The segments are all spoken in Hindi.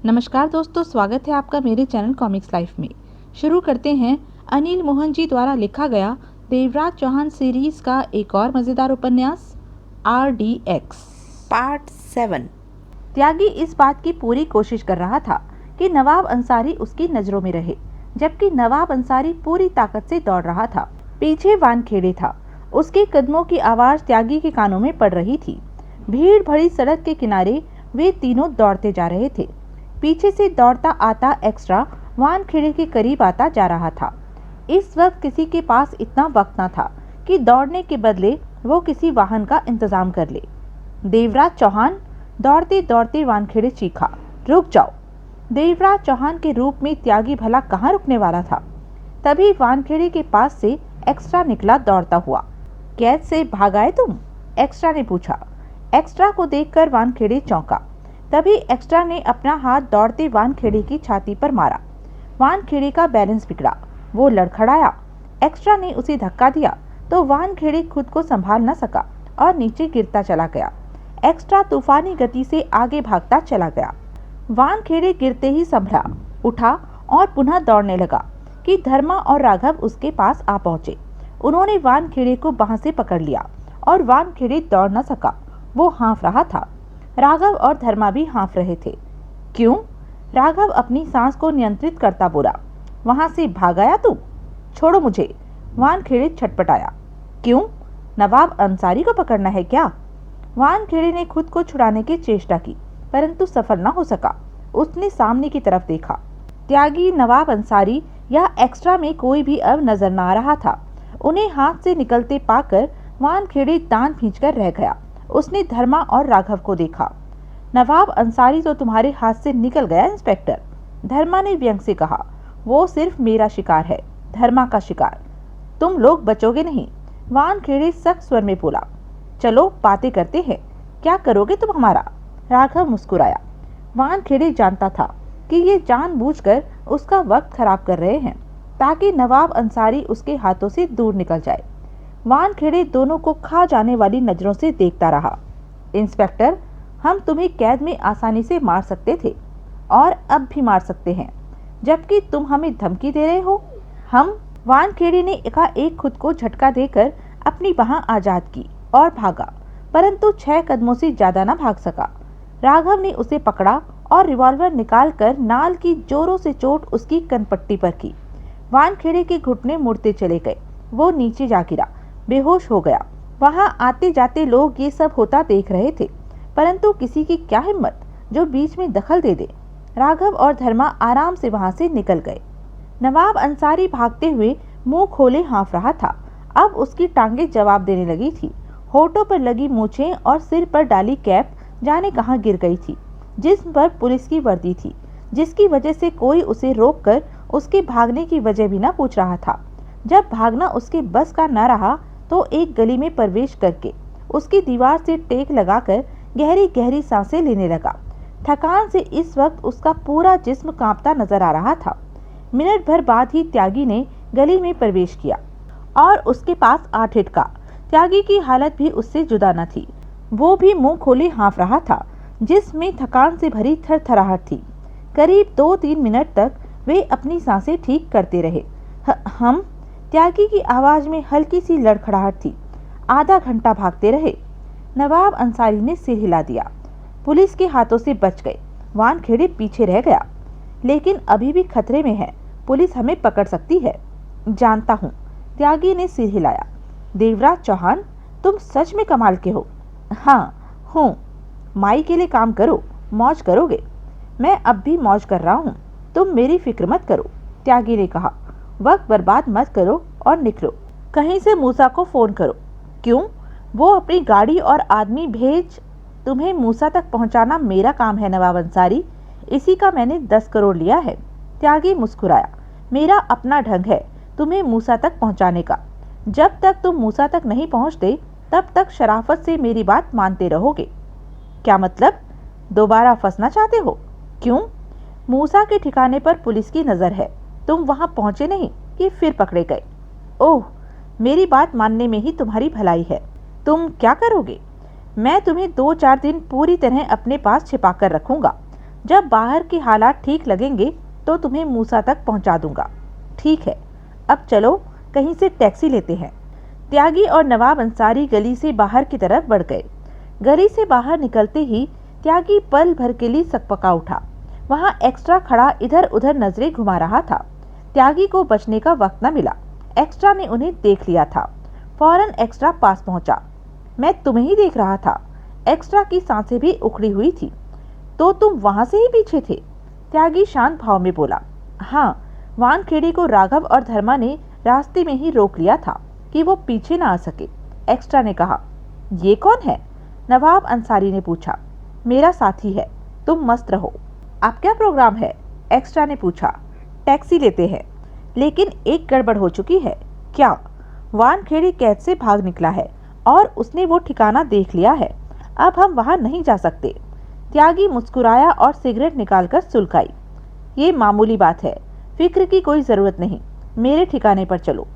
नमस्कार दोस्तों, स्वागत है आपका मेरे चैनल कॉमिक्स लाइफ में। शुरू करते हैं अनिल मोहन जी द्वारा लिखा गया देवराज चौहान सीरीज का एक और मज़ेदार उपन्यास RDX पार्ट 7। त्यागी इस बात की पूरी कोशिश कर रहा था कि नवाब अंसारी उसकी नज़रों में रहे, जबकि नवाब अंसारी पूरी ताकत से दौड़ रहा था। पीछे वानखेड़े था। उसके कदमों की आवाज़ त्यागी के कानों में पड़ रही थी। भीड़ भरी सड़क के किनारे वे तीनों दौड़ते जा रहे थे। पीछे से दौड़ता आता एक्स्ट्रा वानखेड़े के करीब आता जा रहा था। इस वक्त किसी के पास इतना वक्त न था कि दौड़ने के बदले वो किसी वाहन का इंतजाम कर ले। देवराज चौहान! दौड़ते दौड़ते वानखेड़े चीखा, रुक जाओ। देवराज चौहान के रूप में त्यागी भला कहाँ रुकने वाला था। तभी वानखेड़े के पास से एक्स्ट्रा निकला दौड़ता हुआ। कैद से भाग आए तुम? एक्स्ट्रा ने पूछा। एक्स्ट्रा को देखकर वानखेड़े चौंका। तभी एक्स्ट्रा ने अपना हाथ दौड़ते वानखेड़े की छाती पर मारा। वानखेड़े का बैलेंस बिगड़ा, वो लड़खड़ाया। एक्स्ट्रा ने उसे धक्का दिया तो वानखेड़े खुद को संभाल न सका और नीचे गिरता चला गया। एक्स्ट्रा तूफानी गति से आगे भागता चला गया। वानखेड़े गिरते ही संभला, उठा और पुनः दौड़ने लगा कि धर्मा और राघव उसके पास आ पहुंचे। उन्होंने वानखेड़े को बांह से पकड़ लिया और वानखेड़े दौड़ न सका। वो हाँफ रहा था। राघव और धर्मा भी हाँफ रहे थे। क्यों? राघव अपनी सांस को नियंत्रित करता बोला। वहां से भाग आया तू? छोड़ो मुझे। वानखेड़े छटपटाया। क्यों? नवाब अंसारी को पकड़ना है क्या? वानखेड़े ने खुद को छुड़ाने की चेष्टा की, परंतु सफल न हो सका। उसने सामने की तरफ देखा। त्यागी, नवाब अंसारी या एक्स्ट्रा में कोई भी अब नजर न आ रहा था। उन्हें हाथ से निकलते पाकर वानखेड़े दांत भींचकर रह गया। उसने धर्मा और राघव को देखा। नवाब अंसारी तो तुम्हारे हाथ से निकल गया इंस्पेक्टर, धर्मा ने व्यंग से कहा। वो सिर्फ मेरा शिकार है, धर्मा का शिकार। तुम लोग बचोगे नहीं, वानखेड़े सख्त स्वर में बोला। चलो बातें करते हैं, क्या करोगे तुम हमारा? राघव मुस्कुराया। वानखेड़े जानता था कि ये जानबूझकर उसका वक्त खराब कर रहे हैं ताकि नवाब अंसारी उसके हाथों से दूर निकल जाए। वानखेड़े दोनों को खा जाने वाली नजरों से देखता रहा। इंस्पेक्टर, हम तुम्हें कैद में आसानी से मार सकते थे और अब भी मार सकते हैं, जबकि तुम हमें धमकी दे रहे हो। हम? वानखेड़े ने एकाएक खुद को झटका देकर अपनी बाह आजाद की और भागा, परंतु 6 कदमों से ज्यादा न भाग सका। राघव ने उसे पकड़ा और रिवॉल्वर निकालकर नाल की जोरों से चोट उसकी कनपट्टी पर की। वानखेड़े के घुटने मुड़ते चले गए। वो नीचे जा गिरा, बेहोश हो गया। वहां आते जाते लोग ये सब होता देख रहे थे, परंतु किसी की क्या हिम्मत जो बीच में दखल दे दे। राघव और धर्मा आराम से वहां से निकल गए। नवाब अंसारी भागते हुए मुंह खोले हाँफ रहा था। अब उसकी टांगें जवाब देने लगी थी। होठों पर लगी मूछें और सिर पर डाली कैप जाने कहाँ गिर गई थी। जिस्म पर पुलिस की वर्दी थी, जिसकी वजह से कोई उसे रोककर उसके भागने की वजह भी न पूछ रहा था। जब भागना उसके बस का न रहा तो एक गली में प्रवेश करके उसकी दीवार से टेक लगाकर गहरी गहरी सांसें लेने लगा। थकान से इस वक्त उसका पूरा जिस्म कांपता नजर आ रहा था। मिनट भर बाद ही त्यागी ने गली में प्रवेश किया और उसके पास आ ठिठका। त्यागी की हालत भी उससे जुदा न थी। वो भी मुंह खोले हाँफ रहा था, जिसमें थकान से भरी थरथराहट थी। करीब 2-3 मिनट तक वे अपनी सांसें ठीक करते रहे। हम? त्यागी की आवाज में हल्की सी लड़खड़ाहट थी। आधा घंटा भागते रहे। नवाब अंसारी ने सिर हिला दिया। पुलिस के हाथों से बच गए। वानखेड़े पीछे रह गया, लेकिन अभी भी खतरे में है। पुलिस हमें पकड़ सकती है। जानता हूँ, त्यागी ने सिर हिलाया। देवराज चौहान, तुम सच में कमाल के हो। हाँ हूँ। माई के लिए काम करो, मौज करोगे। मैं अब भी मौज कर रहा हूँ, तुम मेरी फिक्र मत करो, त्यागी ने कहा। वक्त बर्बाद मत करो और निकलो। कहीं से मूसा को फोन करो। क्यों? वो अपनी गाड़ी और आदमी भेज। तुम्हें मूसा तक पहुंचाना मेरा काम है नवाब अंसारी, इसी का मैंने 10 करोड़ लिया है। त्यागी मुस्कुराया। मेरा अपना ढंग है तुम्हें मूसा तक पहुंचाने का। जब तक तुम मूसा तक नहीं पहुंचते तब तक शराफत से मेरी बात मानते रहोगे। क्या मतलब? दोबारा फंसना चाहते हो? क्यों? मूसा के ठिकाने पर पुलिस की नजर है। तुम वहां पहुंचे नहीं कि फिर पकड़े गए। ओह, मेरी बात मानने में ही तुम्हारी भलाई है। तुम क्या करोगे? मैं तुम्हें 2-4 दिन पूरी तरह अपने पास छिपा कर रखूंगा। जब बाहर के हालात ठीक लगेंगे तो तुम्हें मूसा तक पहुंचा दूंगा। ठीक है, अब चलो कहीं से टैक्सी लेते हैं। त्यागी और नवाब अंसारी गली से बाहर की तरफ बढ़ गए। गली से बाहर निकलते ही त्यागी पल भर के लिए सकपका उठा। वहां एक्स्ट्रा खड़ा इधर उधर नजरें घुमा रहा था। त्यागी को बचने का वक्त न मिला। एक्स्ट्रा ने उन्हें देख लिया था। फौरन एक्स्ट्रा पास पहुंचा। मैं तुम्हें ही देख रहा था। एक्स्ट्रा की सांसें भी उखड़ी हुई थी। तो तुम वहां से ही पीछे थे? त्यागी शांत भाव में बोला। हाँ, वानखेड़े को राघव और धर्मा ने रास्ते में ही रोक लिया था कि वो पीछे ना आ सके। एक्स्ट्रा ने कहा। ये कौन है? नवाब अंसारी ने पूछा। मेरा साथी है, तुम मस्त रहो। आप क्या प्रोग्राम है? एक्स्ट्रा ने पूछा। टैक्सी लेते हैं, लेकिन एक गड़बड़ हो चुकी है। क्या? वानखेड़े कैद से भाग निकला है और उसने वो ठिकाना देख लिया है। अब हम वहां नहीं जा सकते। त्यागी मुस्कुराया और सिगरेट निकालकर सुलगाई। ये मामूली बात है, फिक्र की कोई जरूरत नहीं। मेरे ठिकाने पर चलो।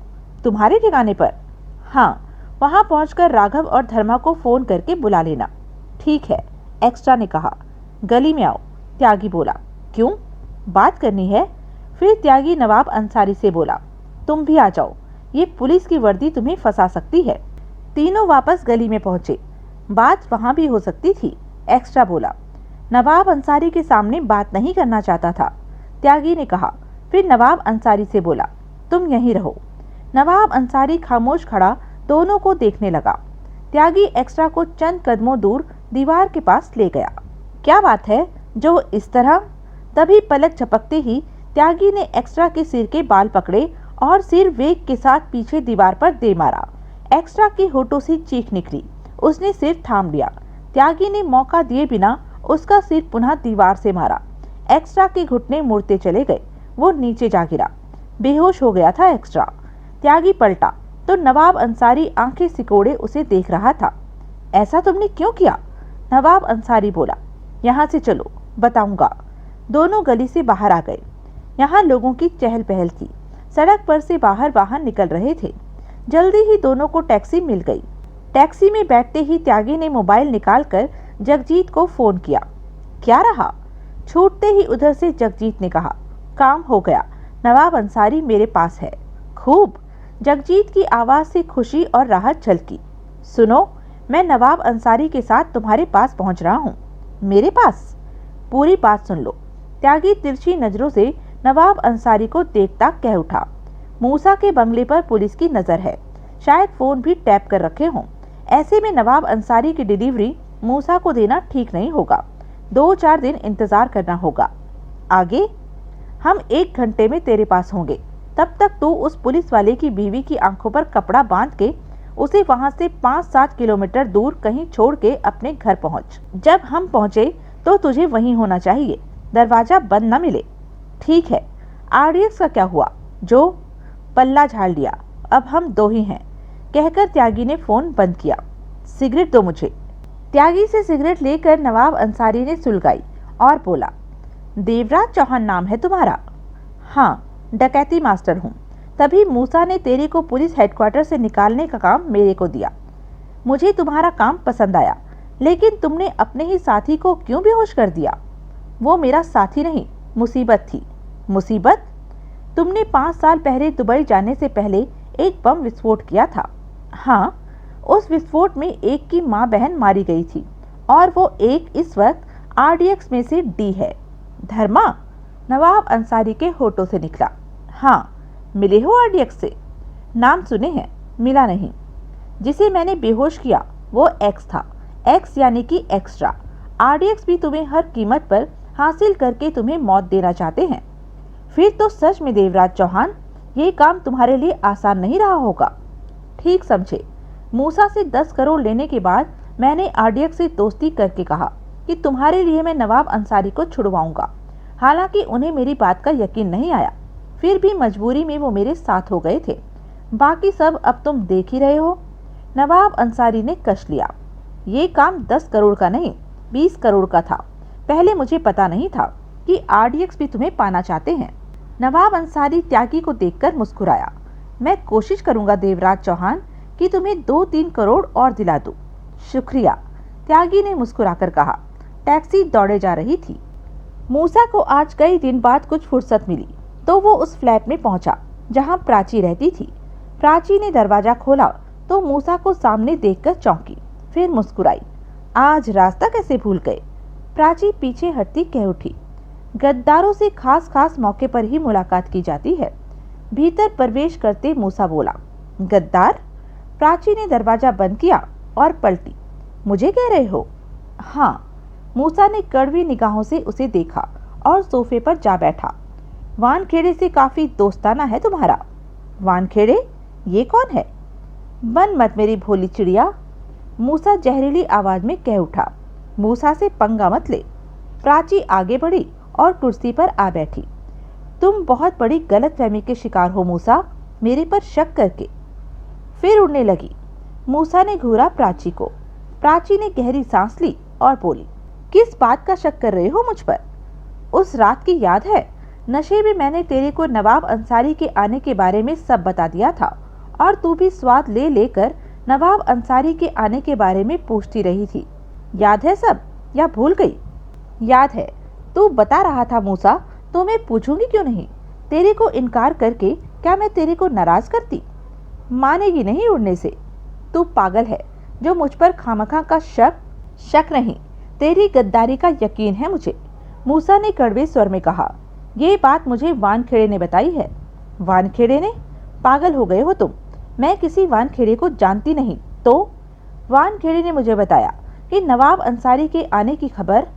तुम्हारे ठिकाने पर? हाँ, वहां पहुंचकर राघव और धर्मा को फोन करके बुला लेना। ठीक है, एक्स्ट्रा ने कहा। गली में आओ, त्यागी बोला। क्यों? बात करनी है। फिर त्यागी नवाब अंसारी से बोला, तुम भी आ जाओ, ये पुलिस की वर्दी तुम्हें फंसा सकती है। तीनों वापस गली में पहुंचे। बात वहां भी हो सकती थी, एक्स्ट्रा बोला। नवाब अंसारी के सामने बात नहीं करना चाहता था, त्यागी ने कहा। फिर नवाब अंसारी से बोला, तुम यहीं रहो। नवाब अंसारी खामोश खड़ा दोनों को देखने लगा। त्यागी एक्स्ट्रा को चंद कदमों दूर दीवार के पास ले गया। क्या बात है जो इस तरह? तभी पलक झपकते ही त्यागी ने एक्स्ट्रा के सिर के बाल पकड़े और सिर वेग के साथ पीछे दीवार पर दे मारा। एक्स्ट्रा की होठों से चीख निकली। उसने सिर थाम लिया। त्यागी ने मौका दिए बिना उसका सिर पुनः दीवार से मारा। एक्स्ट्रा के घुटने मुड़ते चले गए। वो नीचे जा गिरा। बेहोश हो गया था एक्स्ट्रा। त्यागी पलटा तो नवाब अंसारी आंखें सिकोड़े उसे देख रहा था। ऐसा तुमने क्यों किया? नवाब अंसारी बोला। यहाँ से चलो, बताऊंगा। दोनों गली से बाहर आ गए। यहाँ लोगों की चहल पहल थी। सड़क पर से बाहर वाहन निकल रहे थे। जल्दी ही दोनों को टैक्सी मिल गई। टैक्सी में बैठते ही त्यागी ने मोबाइल निकालकर जगजीत को फोन किया। क्या रहा? छूटते ही उधर से जगजीत ने कहा, काम हो गया, नवाब अंसारी मेरे पास है। खूब। जगजीत की आवाज से खुशी और राहत झलकी। सुनो, मैं नवाब अंसारी के साथ तुम्हारे पास पहुंच रहा हूँ। मेरे पास? पूरी बात सुन लो। त्यागी तिरछी नजरों से नवाब अंसारी को देखता कह उठा। मूसा के बंगले पर पुलिस की नजर है। शायद फोन भी टैप कर रखे हों। ऐसे में नवाब अंसारी की डिलीवरी मूसा को देना ठीक नहीं होगा। 2-4 दिन इंतजार करना होगा। आगे? हम 1 घंटे में तेरे पास होंगे। तब तक तू उस पुलिस वाले की बीवी की आंखों पर कपड़ा बांध के उसे वहां से 5-7 किलोमीटर दूर कहीं छोड़ के अपने घर पहुंच। जब हम पहुंचे तो तुझे वहीं होना चाहिए, दरवाजा बंद न मिले। ठीक है। आरडीएक्स का क्या हुआ? जो पल्ला झाड़ लिया, अब हम 2 ही हैं, कहकर त्यागी ने फोन बंद किया। सिगरेट दो मुझे। त्यागी से सिगरेट लेकर नवाब अंसारी ने सुलगाई और बोला, देवराज चौहान नाम है तुम्हारा? हाँ, डकैती मास्टर हूँ। तभी मूसा ने तेरे को पुलिस हेडक्वार्टर से निकालने का काम मेरे को दिया। मुझे तुम्हारा काम पसंद आया, लेकिन तुमने अपने ही साथी को क्यों बेहोश कर दिया? वो मेरा साथी नहीं, मुसीबत थी। मुसीबत? तुमने 5 साल पहले दुबई जाने से पहले एक बम विस्फोट किया था। हाँ, उस विस्फोट में एक की माँ बहन मारी गई थी और वो एक इस वक्त आरडीएक्स में से डी है। धर्मा? नवाब अंसारी के होठों से निकला। हाँ, मिले हो आरडीएक्स से? नाम सुने हैं, मिला नहीं। जिसे मैंने बेहोश किया वो एक्स था। एक्स यानी कि एक्स्ट्रा। आरडीएक्स भी तुम्हें हर कीमत पर हासिल करके तुम्हें मौत देना चाहते हैं। फिर तो सच में देवराज चौहान, ये काम तुम्हारे लिए आसान नहीं रहा होगा। ठीक समझे। मूसा से 10 करोड़ लेने के बाद मैंने आरडीएक्स से दोस्ती करके कहा कि तुम्हारे लिए मैं नवाब अंसारी को छुड़वाऊंगा। हालांकि उन्हें मेरी बात का यकीन नहीं आया, फिर भी मजबूरी में वो मेरे साथ हो गए थे। बाकी सब अब तुम देख ही रहे हो। नवाब अंसारी ने कश लिया। ये काम 10 करोड़ का नहीं, 20 करोड़ का था। पहले मुझे पता नहीं था कि आरडीएक्स भी तुम्हें पाना चाहते हैं। नवाब अंसारी त्यागी को देखकर मुस्कुराया। मैं कोशिश करूंगा देवराज चौहान कि तुम्हें 2-3 करोड़ और दिला दूं। शुक्रिया, त्यागी ने मुस्कुराकर कहा। टैक्सी दौड़े जा रही थी। मूसा को आज कई दिन बाद कुछ फुर्सत मिली तो वो उस फ्लैट में पहुंचा जहां प्राची रहती थी। प्राची ने दरवाजा खोला तो मूसा को सामने देखकर चौंकी, फिर मुस्कुराई। आज रास्ता कैसे भूल गए? प्राची पीछे हटती कह उठी। गद्दारों से खास खास मौके पर ही मुलाकात की जाती है। भीतर प्रवेश करते मूसा बोला, गद्दार? प्राची ने दरवाजा बंद किया और पलटी। मुझे कह रहे हो? हाँ। मूसा ने कड़वी निगाहों से उसे देखा और सोफे पर जा बैठा। वानखेड़े से काफी दोस्ताना है तुम्हारा। वानखेड़े? ये कौन है? बन मत मेरी भोली चिड़िया, मूसा जहरीली आवाज में कह उठा। मूसा से पंगा मत ले। प्राची आगे बढ़ी और कुर्सी पर आ बैठी। तुम बहुत बड़ी गलतफहमी के शिकार हो मूसा, मेरे पर शक करके। फिर उड़ने लगी। मूसा ने घूरा प्राची को। प्राची ने गहरी सांस ली और बोली, किस बात का शक कर रहे हो मुझ पर? उस रात की याद है? नशे में मैंने तेरे को नवाब अंसारी के आने के बारे में सब बता दिया था और तू भी स्वाद ले लेकर नवाब अंसारी के आने के बारे में पूछती रही थी। याद है सब या भूल गई? याद है, तू बता रहा था मूसा, तो मैं पूछूंगी क्यों नहीं? तेरे को इनकार करके क्या मैं तेरे को नाराज करती? मानेगी नहीं उड़ने से। तू पागल है जो मुझ पर खामखा का शक नहीं, तेरी गद्दारी का यकीन है मुझे, मूसा ने कड़वे स्वर में कहा। ये बात मुझे वानखेड़े ने बताई है। वानखेड़े ने? पागल हो गए हो तुम, मैं किसी वानखेड़े को जानती नहीं। तो वानखेड़े ने मुझे बताया कि नवाब अंसारी के आने की खबर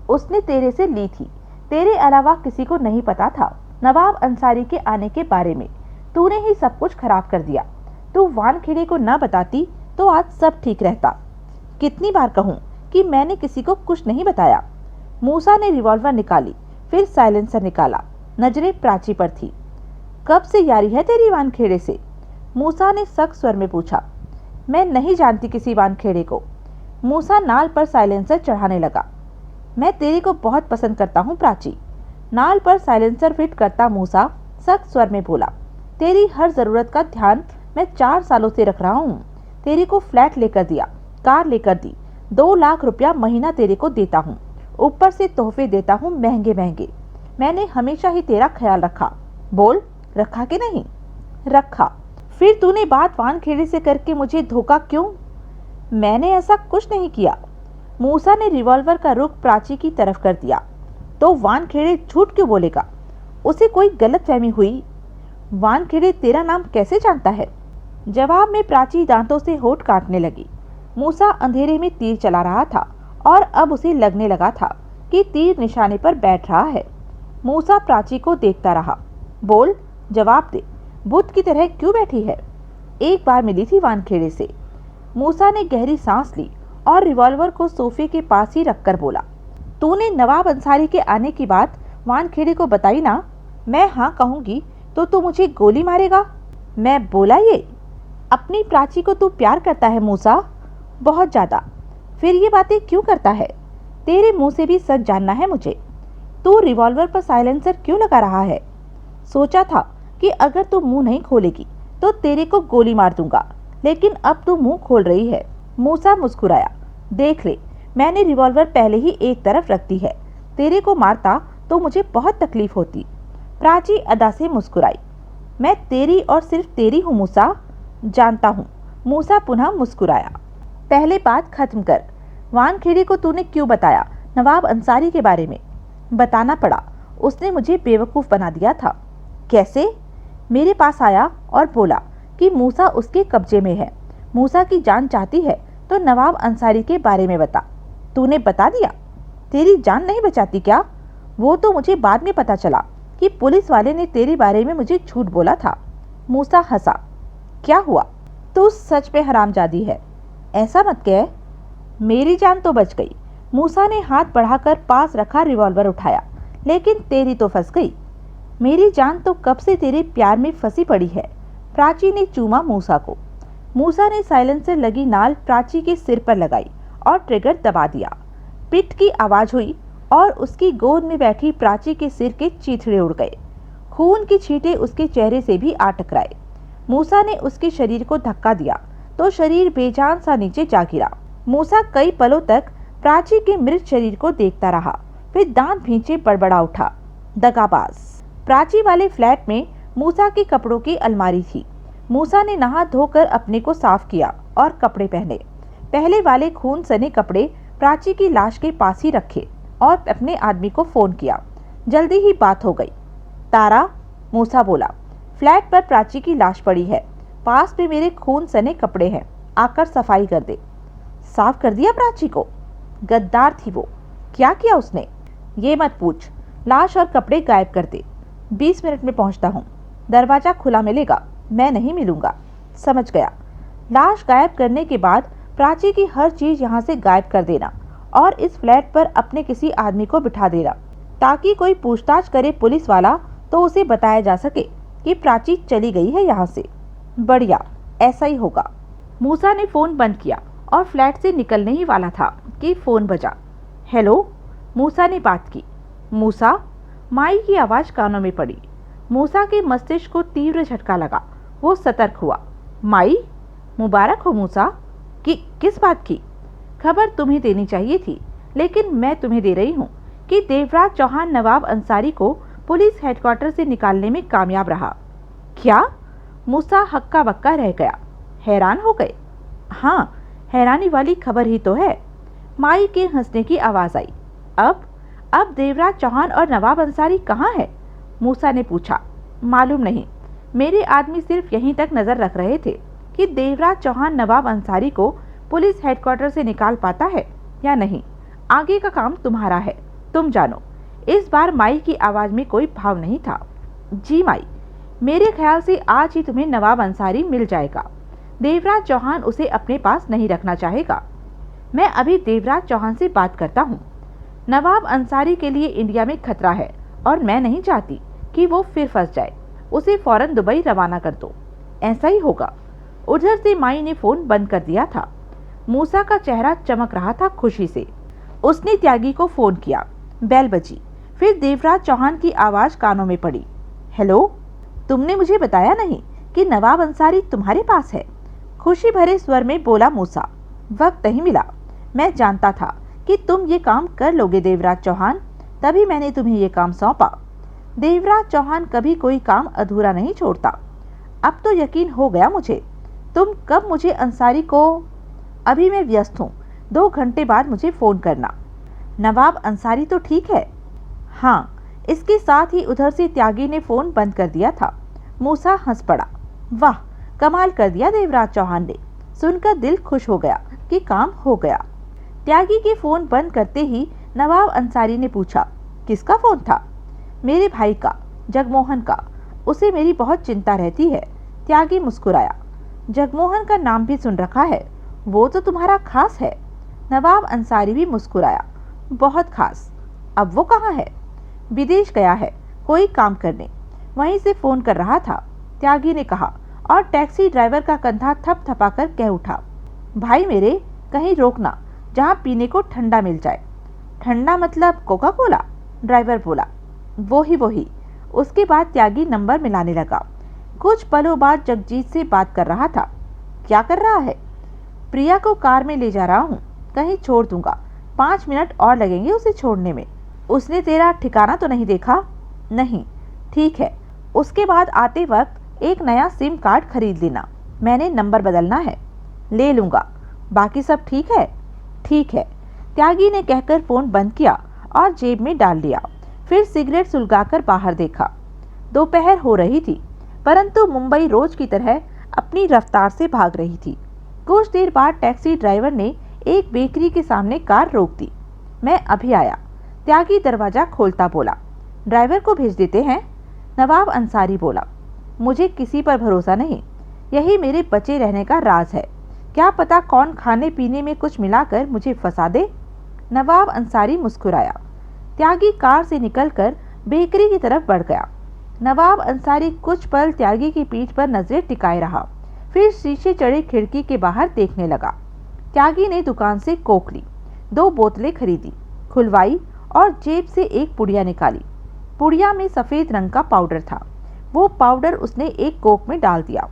उसने तेरे से ली थी। तेरे अलावा किसी को नहीं पता था नवाब अंसारी के आने के बारे में। तूने ही सब कुछ खराब कर दिया। तू वानखेड़े को न बताती तो आज सब ठीक रहता। कितनी बार कहूँ कि मैंने किसी को कुछ नहीं बताया। मूसा ने रिवॉल्वर निकाली, फिर साइलेंसर निकाला। नजरें प्राची पर थी। कब से यारी है तेरी वानखेड़े से? मूसा ने सख्त स्वर में पूछा। मैं नहीं जानती किसी वानखेड़े को। मूसा नाल पर साइलेंसर चढ़ाने लगा। मैं तेरे को बहुत पसंद करता हूँ प्राची। नाल पर साइलेंसर फिट करता मूसा सख्त स्वर में बोला, तेरी हर जरूरत का ध्यान मैं 4 सालों से रख रहा हूँ। तेरे को फ्लैट लेकर दिया, कार लेकर दी, 2 लाख रुपया महीना तेरे को देता हूँ, ऊपर से तोहफे देता हूँ महंगे महंगे। मैंने हमेशा ही तेरा ख्याल रखा। बोल, रखा कि नहीं? रखा। फिर तूने बात वानखेड़े से करके मुझे धोखा क्यों? मैंने ऐसा कुछ नहीं किया। मूसा ने रिवॉल्वर का रुख प्राची की तरफ कर दिया। तो वानखेड़े झूठ क्यों बोलेगा? उसे कोई गलतफहमी हुई। वानखेड़े तेरा नाम कैसे जानता है? जवाब में प्राची दांतों से होठ काटने लगी। मूसा अंधेरे में तीर चला रहा था और अब उसे लगने लगा था कि तीर निशाने पर बैठ रहा है। मूसा प्राची को देखता रहा। बोल, जवाब दे, बुत की तरह क्यों बैठी है? एक बार मिली थी वानखेड़े से। मूसा ने गहरी सांस ली और रिवॉल्वर को सोफे के पास ही रखकर बोला, तूने नवाब अंसारी के आने की बात वानखेड़े को बताई ना? मैं हाँ कहूँगी तो तू मुझे गोली मारेगा? मैं बोला ये? अपनी प्राची को तू प्यार करता है मूसा, बहुत ज्यादा। फिर ये बातें क्यों करता है? तेरे मुंह से भी सच जानना है मुझे। तू रिवॉल्वर पर साइलेंसर क्यों लगा रहा है? सोचा था कि अगर तू मुंह नहीं खोलेगी तो तेरे को गोली मार दूंगा, लेकिन अब तू मुंह खोल रही है। मूसा मुस्कुराया। देख ले, मैंने रिवॉल्वर पहले ही एक तरफ रख दी है। तेरे को मारता तो मुझे बहुत तकलीफ होती। प्राची अदा से मुस्कुराई। मैं तेरी और सिर्फ तेरी हूँ मूसा। जानता हूँ। मूसा पुनः मुस्कुराया। पहले बात खत्म कर। वानखेड़े को तूने क्यों बताया नवाब अंसारी के बारे में? बताना पड़ा, उसने मुझे बेवकूफ़ बना दिया था। कैसे? मेरे पास आया और बोला कि मूसा उसके कब्जे में है। मूसा की जान चाहती है तो नवाब अंसारी के बारे में बता। तूने बता दिया? तेरी जान नहीं बचाती क्या? वो तो मुझे बाद में पता चला कि पुलिस वाले ने तेरे बारे में मुझे झूठ बोला था। मूसा हंसा। क्या हुआ? तू सच में हरामजादी है। ऐसा मत कह। मेरी जान तो बच गई। मूसा ने हाथ बढ़ाकर पास रखा रिवॉल्वर उठाया। लेकिन तेरी तो फंस गई। मेरी जान तो कब से तेरे प्यार में फंसी पड़ी है। प्राची ने चूमा मूसा को। मूसा ने साइलेंसर लगी नाल प्राची के सिर पर लगाई और ट्रिगर दबा दिया। पिट की आवाज हुई और उसकी गोद में बैठी प्राची के सिर के चीथड़े उड़ गए। खून की छींटे उसके चेहरे से भी आ टकराए। मूसा ने उसके शरीर को धक्का दिया तो शरीर बेजान सा नीचे जा गिरा। मूसा कई पलों तक प्राची के मृत शरीर को देखता रहा। फिर दांत भींचे बड़बड़ा उठा, दगाबाज। प्राची वाले फ्लैट में मूसा के कपड़ों की अलमारी थी। मूसा ने नहा धोकर अपने को साफ किया और कपड़े पहने। पहले वाले खून सने कपड़े प्राची की लाश के पास ही रखे और अपने आदमी को फोन किया। जल्दी ही बात हो गई। तारा, मूसा बोला, फ्लैट पर प्राची की लाश पड़ी है, पास में मेरे खून सने कपड़े हैं, आकर सफाई कर दे। साफ कर दिया प्राची को? गद्दार थी वो। क्या किया उसने? ये मत पूछ, लाश और कपड़े गायब कर दे। 20 मिनट में पहुंचता हूँ। दरवाजा खुला मिलेगा, मैं नहीं मिलूंगा। समझ गया। लाश गायब करने के बाद प्राची की हर चीज यहाँ से गायब कर देना और इस फ्लैट पर अपने किसी आदमी को बिठा देना, ताकि कोई पूछताछ करे पुलिस वाला तो उसे बताया जा सके कि प्राची चली गई है यहाँ से। बढ़िया, ऐसा ही होगा। मूसा ने फोन बंद किया और फ्लैट से निकलने ही वाला था कि फोन बजा। हेलो, मूसा ने बात की। मूसा, माई की आवाज कानों में पड़ी। मूसा के मस्तिष्क को तीव्र झटका लगा। वो सतर्क हुआ। माई? मुबारक हो मूसा। किस बात की? खबर तुम्हें देनी चाहिए थी, लेकिन मैं तुम्हें दे रही हूँ कि देवराज चौहान नवाब अंसारी को पुलिस हेडक्वार्टर से निकालने में कामयाब रहा। क्या? मूसा हक्का बक्का रह गया। हैरान हो गए? हाँ, हैरानी वाली खबर ही तो है। माई के हंसने की आवाज आई। अब देवराज चौहान और नवाब अंसारी कहाँ है? मूसा ने पूछा। मालूम नहीं, मेरे आदमी सिर्फ यहीं तक नजर रख रहे थे कि देवराज चौहान नवाब अंसारी को पुलिस हेडक्वार्टर से निकाल पाता है या नहीं। आगे का काम तुम्हारा है, तुम जानो। इस बार माई की आवाज में कोई भाव नहीं था। जी माई, मेरे ख्याल से आज ही तुम्हें नवाब अंसारी मिल जाएगा। देवराज चौहान उसे अपने पास नहीं रखना चाहेगा। मैं अभी देवराज चौहान से बात करता हूँ। नवाब अंसारी के लिए इंडिया में खतरा है और मैं नहीं चाहती कि वो फिर फंस जाए। उसे फौरन दुबई रवाना कर दो। ऐसा ही होगा। उधर से माई ने फोन बंद कर दिया था। मूसा का चेहरा चमक रहा था खुशी से। उसने त्यागी को फोन किया। बेल बजी। फिर देवराज चौहान की आवाज कानों में पड़ी। हेलो, तुमने मुझे बताया नहीं कि नवाब अंसारी तुम्हारे पास है? खुशी भरे स्वर में बोला मूसा। वक्त नहीं मिला। मैं जानता था कि तुम ये काम कर लोगे देवराज चौहान, तभी मैंने तुम्हें ये काम सौंपा। देवराज चौहान कभी कोई काम अधूरा नहीं छोड़ता। अब तो यकीन हो गया मुझे। तुम कब मुझे अंसारी को? अभी मैं व्यस्त हूँ, 2 घंटे बाद मुझे फोन करना। नवाब अंसारी तो ठीक है? हाँ। इसके साथ ही उधर से त्यागी ने फोन बंद कर दिया था। मूसा हंस पड़ा। वाह, कमाल कर दिया देवराज चौहान ने। सुनकर दिल खुश हो गया कि काम हो गया। त्यागी के फोन बंद करते ही नवाब अंसारी ने पूछा, किसका फोन था? मेरे भाई का, जगमोहन का। उसे मेरी बहुत चिंता रहती है। त्यागी मुस्कुराया। जगमोहन का नाम भी सुन रखा है, वो तो तुम्हारा खास है। नवाब अंसारी भी मुस्कुराया। बहुत खास। अब वो कहाँ है? विदेश गया है, कोई काम करने। वहीं से फोन कर रहा था, त्यागी ने कहा और टैक्सी ड्राइवर का कंधा थपथपाकर कह उठा, भाई मेरे, कहीं रोकना जहाँ पीने को ठंडा मिल जाए। ठंडा मतलब कोका कोला? ड्राइवर बोला। वो ही। उसके बाद त्यागी नंबर मिलाने लगा। कुछ पलों बाद जगजीत से बात कर रहा था। क्या कर रहा है? प्रिया को कार में ले जा रहा हूँ, कहीं छोड़ दूंगा। 5 मिनट और लगेंगे उसे छोड़ने में। उसने तेरा ठिकाना तो नहीं देखा? नहीं। ठीक है, उसके बाद आते वक्त एक नया सिम कार्ड खरीद लेना। मैंने नंबर बदलना है। ले लूँगा। बाकी सब ठीक है? ठीक है। त्यागी ने कहकर फ़ोन बंद किया और जेब में डाल लिया। फिर सिगरेट सुलगाकर बाहर देखा। दोपहर हो रही थी, परंतु मुंबई रोज की तरह अपनी रफ्तार से भाग रही थी। कुछ देर बाद टैक्सी ड्राइवर ने एक बेकरी के सामने कार रोक दी। मैं अभी आया, त्यागी दरवाजा खोलता बोला। ड्राइवर को भेज देते हैं? नवाब अंसारी बोला। मुझे किसी पर भरोसा नहीं, यही मेरे बचे रहने का राज है। क्या पता कौन खाने पीने में कुछ मिलाकर मुझे फंसा दे। नवाब अंसारी मुस्कुराया। त्यागी कार से निकलकर बेकरी की तरफ बढ़ गया। नवाब अंसारी कुछ पल त्यागी की पीठ पर नजरें टिकाए रहा, फिर शीशे चढ़े खिड़की के बाहर देखने लगा। त्यागी ने दुकान से कोक ली, 2 बोतलें खरीदी, खुलवाई और जेब से एक पुड़िया निकाली। पुड़िया में सफेद रंग का पाउडर था। वो पाउडर उसने एक कोक में डाल दिया।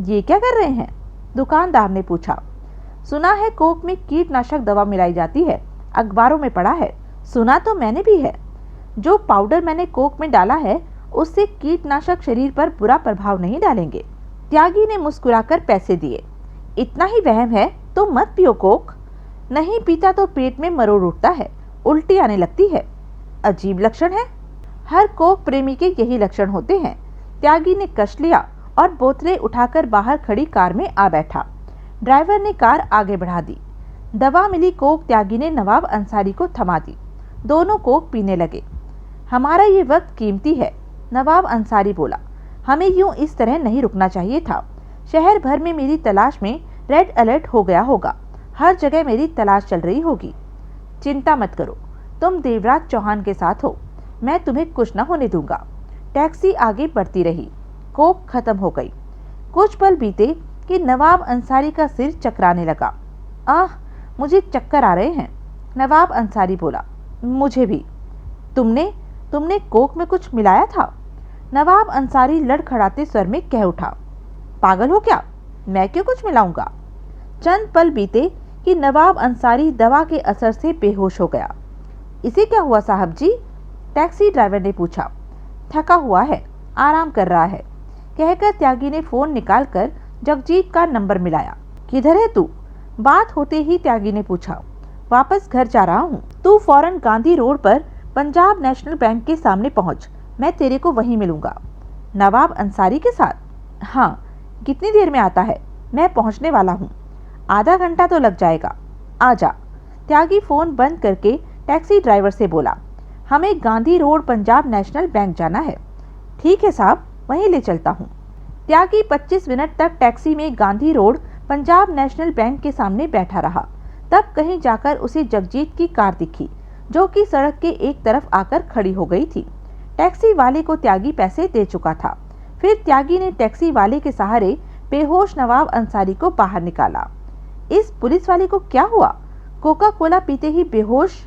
ये क्या कर रहे हैं? दुकानदार ने पूछा। सुना है कोक में कीटनाशक दवा मिलाई जाती है, अखबारों में पढ़ा है, सुना तो मैंने भी है। जो पाउडर मैंने कोक में डाला है उससे कीटनाशक शरीर पर बुरा प्रभाव नहीं डालेंगे। त्यागी ने मुस्कुराकर पैसे दिए। इतना ही वहम है तो मत पियो कोक। नहीं पीता तो पेट में मरोड़ उठता है, उल्टी आने लगती है। अजीब लक्षण है। हर कोक प्रेमी के यही लक्षण होते हैं। त्यागी ने कश लिया और बोतलें उठाकर बाहर खड़ी कार में आ बैठा। ड्राइवर ने कार आगे बढ़ा दी। दवा मिली कोक त्यागी ने नवाब अंसारी को थमा दी। दोनों कोक पीने लगे। हमारा ये वक्त कीमती है, नवाब अंसारी बोला। हमें यूं इस तरह नहीं रुकना चाहिए था। शहर भर में मेरी तलाश में रेड अलर्ट हो गया होगा। हर जगह मेरी तलाश चल रही होगी। चिंता मत करो, तुम देवराज चौहान के साथ हो। मैं तुम्हें कुछ न होने दूंगा। टैक्सी आगे बढ़ती रही। कोक खत्म हो गई। कुछ पल बीते कि नवाब अंसारी का सिर चकराने लगा। आह, मुझे चक्कर आ रहे हैं, नवाब अंसारी बोला। मुझे भी। तुमने कोक में कुछ मिलाया था? नवाब अंसारी लड़खड़ाते स्वर में कह उठा। पागल हो क्या? मैं क्यों कुछ मिलाऊंगा? चंद पल बीते कि नवाब अंसारी दवा के असर से बेहोश हो गया। इसे क्या हुआ साहब जी? टैक्सी ड्राइवर ने पूछा। थका हुआ है, आराम कर रहा है, कहकर त्यागी ने फोन निकालकर जगजीत का नंबर मिलाया। किधर है तू? बात होते ही त्यागी ने पूछा। वापस घर जा रहा हूँ। तू फौरन गांधी रोड पर पंजाब नेशनल बैंक के सामने पहुँच। मैं तेरे को वहीं मिलूंगा। नवाब अंसारी के साथ? हाँ। कितनी देर में आता है? मैं पहुँचने वाला हूँ। आधा घंटा तो लग जाएगा। आजा। त्यागी फोन बंद करके टैक्सी ड्राइवर से बोला। हमें Gandhi road Punjab national bank जाना है। ठीक है साहब, वहीं ले चलता हूँ। त्यागी 25 मिनट तक टैक्सी में Gandhi road Punjab national bank के सामने बैठा रहा। तब कहीं जाकर उसे जगजीत की कार दिखी, जो कि सड़क के एक तरफ आकर खड़ी हो गई थी। टैक्सी वाले को त्यागी पैसे दे चुका था। फिर त्यागी ने टैक्सी वाले के सहारे बेहोश नवाब अंसारी को बाहर निकाला। इस पुलिस वाले को क्या हुआ? कोका कोला पीते ही बेहोश,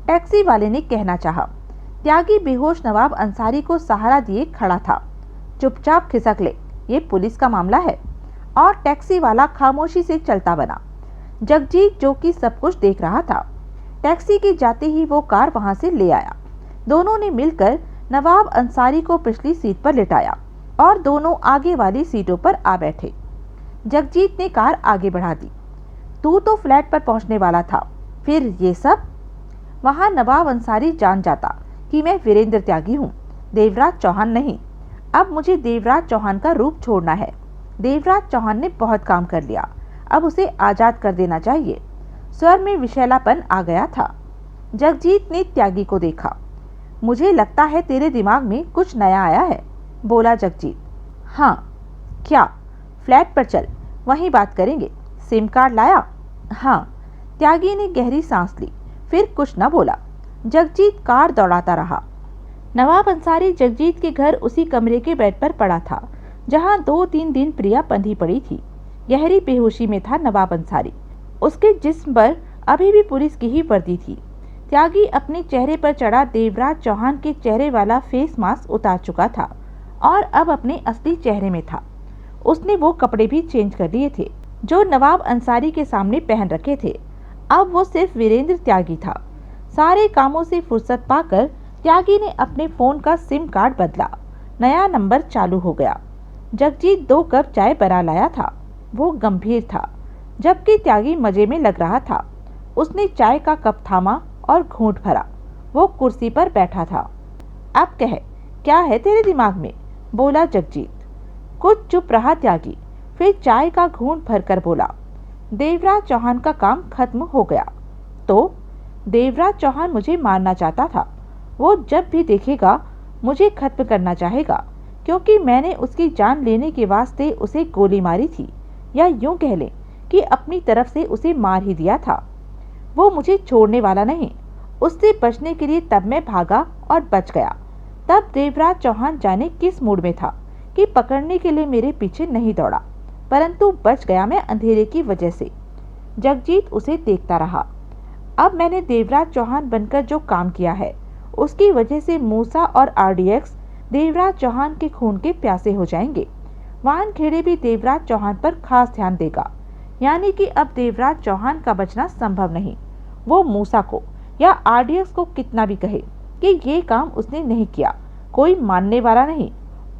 टैक्सी वाले ने कहना चाहा। त्यागी बेहोश नवाब अंसारी को सहारा दिए खड़ा था। चुपचाप खिसक ले, ये पुलिस का मामला है। और टैक्सी वाला खामोशी से चलता बना। जगजीत जो कि सब कुछ देख रहा था। टैक्सी के जाते ही वो कार वहां से ले आया। दोनों ने मिलकर नवाब अंसारी को पिछली सीट पर लिटाया और दोनों आगे वाली सीटों पर आ बैठे। जगजीत ने कार आगे बढ़ा दी। तू तो फ्लैट पर पहुंचने वाला था, फिर ये सब? वहां नवाब अंसारी जान जाता कि मैं वीरेंद्र त्यागी हूँ, देवराज चौहान नहीं। अब मुझे देवराज चौहान का रूप छोड़ना है। देवराज चौहान ने बहुत काम कर लिया, अब उसे आजाद कर देना चाहिए। स्वर में विषैलापन आ गया था। जगजीत ने त्यागी को देखा। मुझे लगता है तेरे दिमाग में कुछ नया आया है, बोला जगजीत। हाँ। क्या? फ्लैट पर चल, वहीं बात करेंगे। सिम कार्ड लाया? हाँ। त्यागी ने गहरी सांस ली, फिर कुछ न बोला। जगजीत कार दौड़ाता रहा। नवाब अंसारी जगजीत के घर उसी कमरे के बेड पर पड़ा था जहां 2-3 दिन प्रिया बंधी पड़ी थी। गहरी बेहोशी में था नवाब अंसारी। उसके जिस्म पर अभी भी पुलिस की ही वर्दी थी। त्यागी अपने चेहरे पर चढ़ा देवराज चौहान के चेहरे वाला फेस मास्क उतार चुका था और अब अपने असली चेहरे में था। उसने वो कपड़े भी चेंज कर लिए थे जो नवाब अंसारी के सामने पहन रखे थे। अब वो सिर्फ वीरेंद्र त्यागी था। सारे कामों से फुर्सत पाकर त्यागी ने अपने फोन का सिम कार्ड बदला। नया नंबर चालू हो गया। जगजीत 2 कप चाय बना लाया था। वो गंभीर था, जबकि त्यागी मजे में लग रहा था। उसने चाय का कप थामा और घूंट भरा। वो कुर्सी पर बैठा था। अब कह, क्या है तेरे दिमाग में? बोला जगजीत। कुछ चुप रहा त्यागी, फिर चाय का घूंट भरकर बोला। देवराज चौहान का काम खत्म हो गया। तो देवराज चौहान मुझे मारना चाहता था। वो जब भी देखेगा मुझे खत्म करना चाहेगा, क्योंकि मैंने उसकी जान लेने के वास्ते उसे गोली मारी थी, या यूं कह लें कि अपनी तरफ से उसे मार ही दिया था। वो मुझे छोड़ने वाला नहीं। उससे बचने के लिए तब मैं भागा और बच गया। तब देवराज चौहान जाने किस मूड में था कि पकड़ने के लिए मेरे पीछे नहीं दौड़ा, परंतु बच गया मैं अंधेरे की वजह से। जगजीत उसे देखता रहा। अब मैंने देवराज चौहान बनकर जो काम किया है, उसकी वजह से मूसा और आरडीएक्स देवराज चौहान के खून के प्यासे हो जाएंगे। वानखेड़े भी देवराज चौहान पर खास ध्यान देगा, यानी कि अब देवराज चौहान का बचना संभव नहीं। वो मूसा को, या आरडीएक्स को कितना भी कहे कि ये काम उसने नहीं किया, कोई मानने वाला नहीं।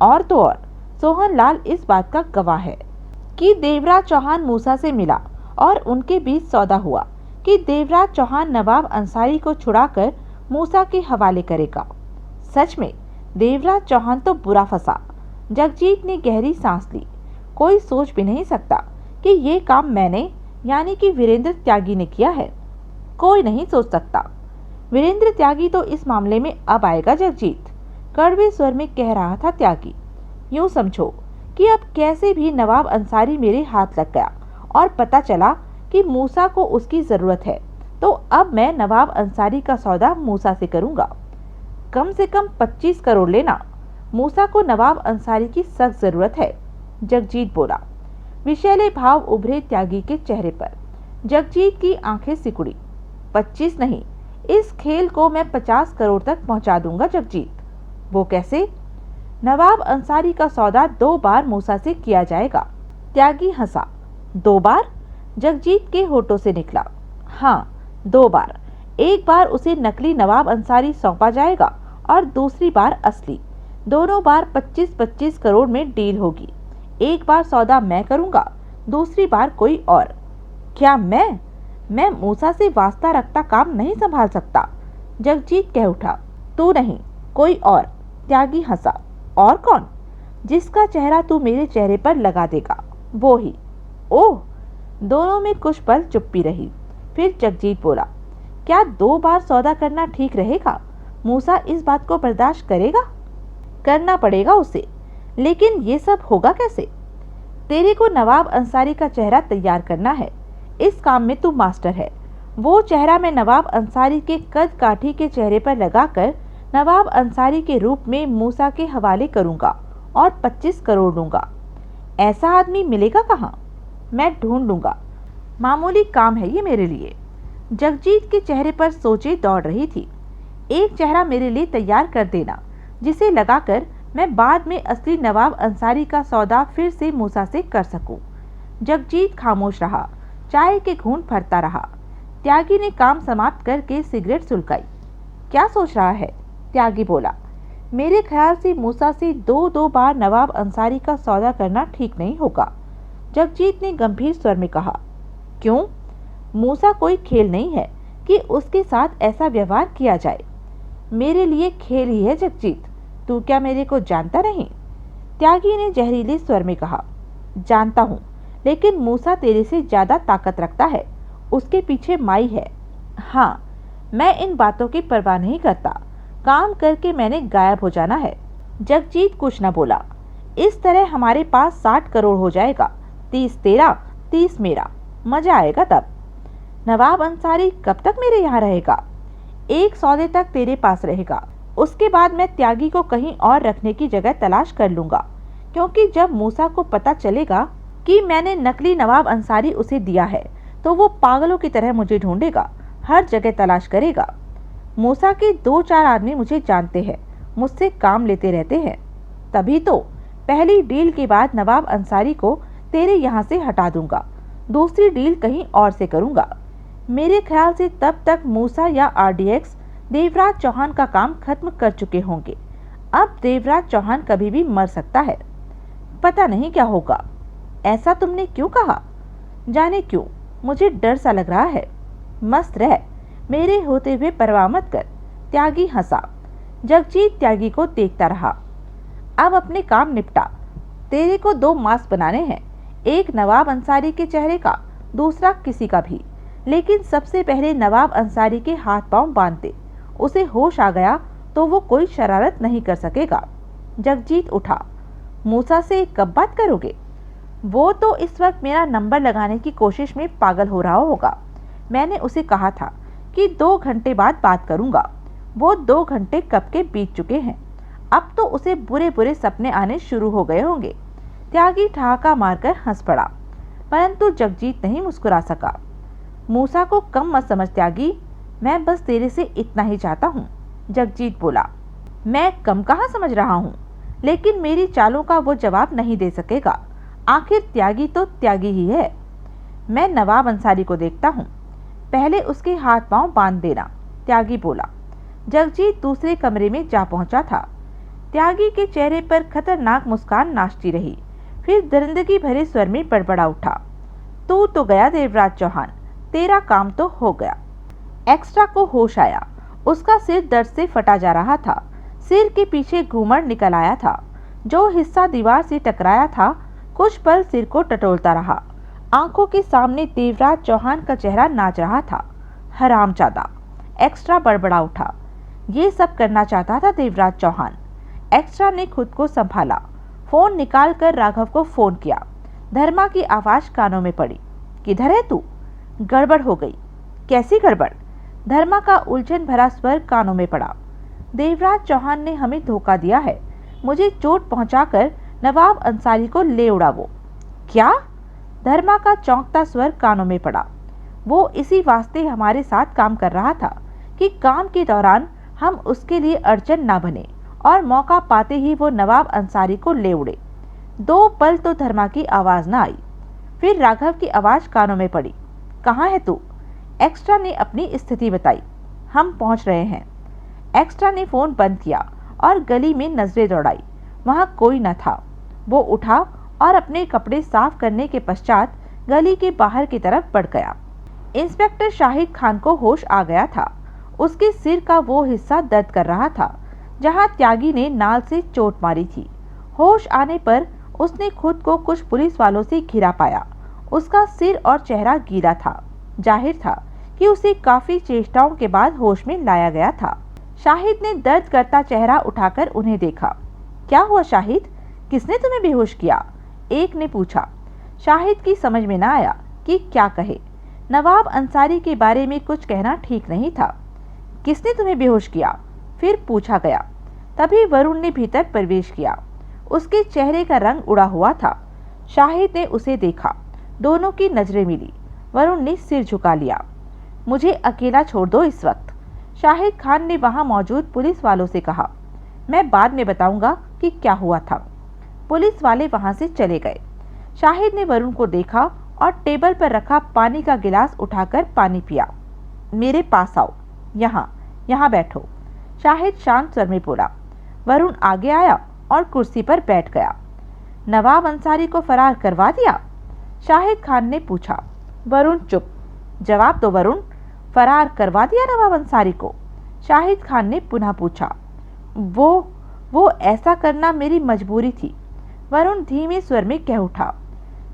और तो और सोहन लाल इस बात का गवाह है कि देवराज चौहान मूसा से मिला और उनके बीच सौदा हुआ कि देवराज चौहान नवाब अंसारी को छुड़ाकर मूसा के हवाले करेगा। सच में देवराज चौहान तो बुरा फंसा। जगजीत ने गहरी सांस ली। कोई सोच भी नहीं सकता कि ये काम मैंने यानी कि वीरेंद्र त्यागी ने किया है। कोई नहीं सोच सकता। वीरेंद्र त्यागी तो इस मामले में अब आएगा। जगजीत कड़वे स्वर में कह रहा था त्यागी। यूं समझो कि अब कैसे भी नवाब अंसारी मेरे हाथ लग गया और पता चला कि मूसा को उसकी जरूरत है, तो अब मैं नवाब अंसारी का सौदा मूसा से करूंगा। कम से कम 25 करोड़ लेना। मूसा को नवाब अंसारी की सख्त जरूरत है, जगजीत बोला। विषैले भाव उभरे त्यागी के चेहरे पर। जगजीत की आंखें सिकुड़ी। 25 नहीं, इस खेल को मैं 50 करोड़ तक पहुंचा दूंगा जगजीत। वो कैसे? नवाब अंसारी का सौदा 2 बार मूसा से किया जाएगा। त्यागी हंसा। 2 बार? जगजीत के होठों से निकला। हाँ, 2 बार। एक बार उसे नकली नवाब अंसारी सौंपा जाएगा और दूसरी बार असली। दोनों बार 25-25 करोड़ में डील होगी। एक बार सौदा मैं करूंगा, दूसरी बार कोई और। क्या मैं मूसा से वास्ता रखता काम नहीं संभाल सकता, जगजीत कह उठा। तू नहीं, कोई और। त्यागी हंसा। और कौन? जिसका चेहरा तू मेरे चेहरे पर लगा देगा, वो ही। ओह! दोनों में कुछ पल चुप्पी रही। फिर जगजीत बोला, क्या 2 बार सौदा करना ठीक रहेगा? मूसा इस बात को बर्दाश्त करेगा? करना पड़ेगा उसे, लेकिन ये सब होगा कैसे? तेरे को नवाब अंसारी का चेहरा तैयार करना है। इस काम में तू मास्टर है। वो चेहरा मैं नवाब अंसारी के कद काठी के चेहरे पर लगाकर नवाब अंसारी के रूप में मूसा के हवाले करूंगा और 25 करोड़ दूंगा। ऐसा आदमी मिलेगा कहाँ? मैं ढूंढ लूंगा। मामूली काम है ये मेरे लिए। जगजीत के चेहरे पर सोचें दौड़ रही थी। एक चेहरा मेरे लिए तैयार कर देना, जिसे लगाकर मैं बाद में असली नवाब अंसारी का सौदा फिर से मूसा से कर सकूं। जगजीत खामोश रहा। चाय के घूंट भरता रहा। त्यागी ने काम समाप्त करके सिगरेट सुलगाई। क्या सोच रहा है? त्यागी बोला। मेरे ख्याल से मूसा से 2 बार नवाब अंसारी का सौदा करना ठीक नहीं होगा, जगजीत ने गंभीर स्वर में कहा। क्यों? मूसा कोई खेल नहीं है कि उसके साथ ऐसा व्यवहार किया जाए। मेरे लिए खेल ही है जगजीत। तू क्या मेरे को जानता नहीं? त्यागी ने जहरीले स्वर में कहा। जानता हूँ, लेकिन मूसा तेरे से ज्यादा ताकत रखता है। उसके पीछे माई है। हाँ, मैं इन बातों की परवाह नहीं करता। काम करके मैंने गायब हो जाना है। जगजीत कुछ न बोला। इस तरह हमारे पास 60 करोड़ हो जाएगा। 30 तेरा, 30 मेरा। मजा आएगा तब। नवाब अंसारी कब तक मेरे यहाँ रहेगा? एक सौदे तक तेरे पास रहेगा। उसके बाद मैं त्यागी को कहीं और रखने की जगह तलाश कर लूंगा, क्योंकि जब मूसा को पता चलेगा कि मैंने नकली नवाब अंसारी उसे दिया है, तो वो पागलों की तरह मुझे ढूंढेगा, हर जगह तलाश करेगा। मूसा के 2-4 आदमी मुझे जानते हैं, मुझसे काम लेते रहते हैं। तभी तो पहली डील के बाद नवाब अंसारी को तेरे यहाँ से हटा दूंगा, दूसरी डील कहीं और से करूंगा। मेरे ख्याल से तब तक मूसा या आरडीएक्स देवराज चौहान का काम खत्म कर चुके होंगे। अब देवराज चौहान कभी भी मर सकता है। पता नहीं क्या होगा। ऐसा तुमने क्यों कहा? जाने क्यों, मुझे डर सा लग रहा है। मस्त रह, मेरे होते हुए परवाह मत कर। त्यागी हंसा। जगजीत त्यागी को देखता रहा। अब अपने काम निपटा। तेरे को 2 मास्क बनाने हैं, एक नवाब अंसारी के चेहरे का, दूसरा किसी का भी। लेकिन सबसे पहले नवाब अंसारी के हाथ पांव बांध दे। उसे होश आ गया तो वो कोई शरारत नहीं कर सकेगा। जगजीत उठा। मूसा से कब बात करोगे? वो तो इस वक्त मेरा नंबर लगाने की कोशिश में पागल हो रहा होगा। मैंने उसे कहा था कि 2 घंटे बाद बात करूंगा। वो 2 घंटे कब के बीत चुके हैं। अब तो उसे बुरे बुरे सपने आने शुरू हो गए होंगे। त्यागी ठहाका मारकर हंस पड़ा, परंतु जगजीत नहीं मुस्कुरा सका। मूसा को कम मत समझ त्यागी, मैं बस तेरे से इतना ही चाहता हूँ, जगजीत बोला। मैं कम कहाँ समझ रहा हूँ, लेकिन मेरी चालों का वो जवाब नहीं दे सकेगा। आखिर त्यागी तो त्यागी ही है। मैं नवाब अंसारी को देखता हूँ, पहले उसके हाथ पांव बांध देना, त्यागी बोला। जगजीत दूसरे कमरे में जा पहुंचा था। त्यागी के चेहरे पर खतरनाक मुस्कान नाचती रही। फिर दरिंदगी भरे स्वर में बड़बड़ा उठा, तू तो गया देवराज चौहान, तेरा काम तो हो गया। एक्स्ट्रा को होश आया। उसका सिर दर्द से फटा जा रहा था। सिर के पीछे घूमड़ निकल आया था। जो हिस्सा दीवार से टकराया था कुछ पल सिर को टटोलता रहा। आंखों के सामने देवराज चौहान का चेहरा नाच रहा था। हरामजादा, एक्स्ट्रा बड़बड़ा उठा। ये सब करना चाहता था देवराज चौहान। एक्स्ट्रा ने खुद को संभाला। फोन निकालकर राघव को फोन किया। धर्मा की आवाज कानों में पड़ी, किधर है तू? गड़बड़ हो गई। कैसी गड़बड़? धर्मा का उलझन भरा स्वर कानों में पड़ा। देवराज चौहान ने हमें धोखा दिया है। मुझे चोट पहुंचाकर नवाब अंसारी को ले उड़ा वो। क्या? धर्मा का चौंकता स्वर कानों में पड़ा। वो इसी वास्ते हमारे साथ काम कर रहा था कि काम के दौरान हम उसके लिए अड़चन ना बने और मौका पाते ही वो नवाब अंसारी को ले उड़े। 2 पल तो धर्मा की आवाज न आई। फिर राघव की आवाज कानों में पड़ी, कहाँ है तू? एक्स्ट्रा ने अपनी स्थिति बताई। हम पहुंच रहे हैं। एक्स्ट्रा ने फोन बंद किया और गली में नजरें दौड़ाई। वहां कोई न था। वो उठा और अपने कपड़े साफ करने के पश्चात गली के बाहर की तरफ बढ़ गया। इंस्पेक्टर शाहिद खान को होश आ गया था। उसके सिर का वो हिस्सा दर्द कर रहा था जहां त्यागी ने नाल से चोट मारी थी। होश आने पर उसने खुद को कुछ पुलिस वालों से घिरा पाया। उसका सिर और चेहरा गीला था। जाहिर था कि उसे काफी चेष्टाओं के बाद होश में लाया गया था। शाहिद ने दर्द करता चेहरा उठाकर उन्हें देखा। क्या हुआ शाहिद? किसने तुम्हें बेहोश किया? एक ने पूछा। शाहिद की समझ में न आया कि क्या कहे। नवाब अंसारी के बारे में कुछ कहना ठीक नहीं था। किसने तुम्हें बेहोश किया? फिर पूछा गया। तभी वरुण ने भीतर प्रवेश किया। उसके चेहरे का रंग उड़ा हुआ था। शाहिद ने उसे देखा। दोनों की नजरें मिली। वरुण ने सिर झुका लिया। मुझे अकेला छोड़ दो इस वक्त, शाहिद खान ने वहां मौजूद पुलिस वालों से कहा। मैं बाद में बताऊंगा कि क्या हुआ था। पुलिस वाले वहां से चले गए। शाहिद ने वरुण को देखा और टेबल पर रखा पानी का गिलास उठाकर पानी पिया। मेरे पास आओ, यहाँ बैठो, शाहिद शांत स्वर में बोला। वरुण आगे आया और कुर्सी पर बैठ गया। नवाब अंसारी को फरार करवा दिया? शाहिद खान ने पूछा। वरुण चुप। जवाब दो वरुण, फरार करवा दिया नवाब अंसारी को? शाहिद खान ने पुनः पूछा। वो ऐसा करना मेरी मजबूरी थी, वरुण धीमे स्वर में कह उठा।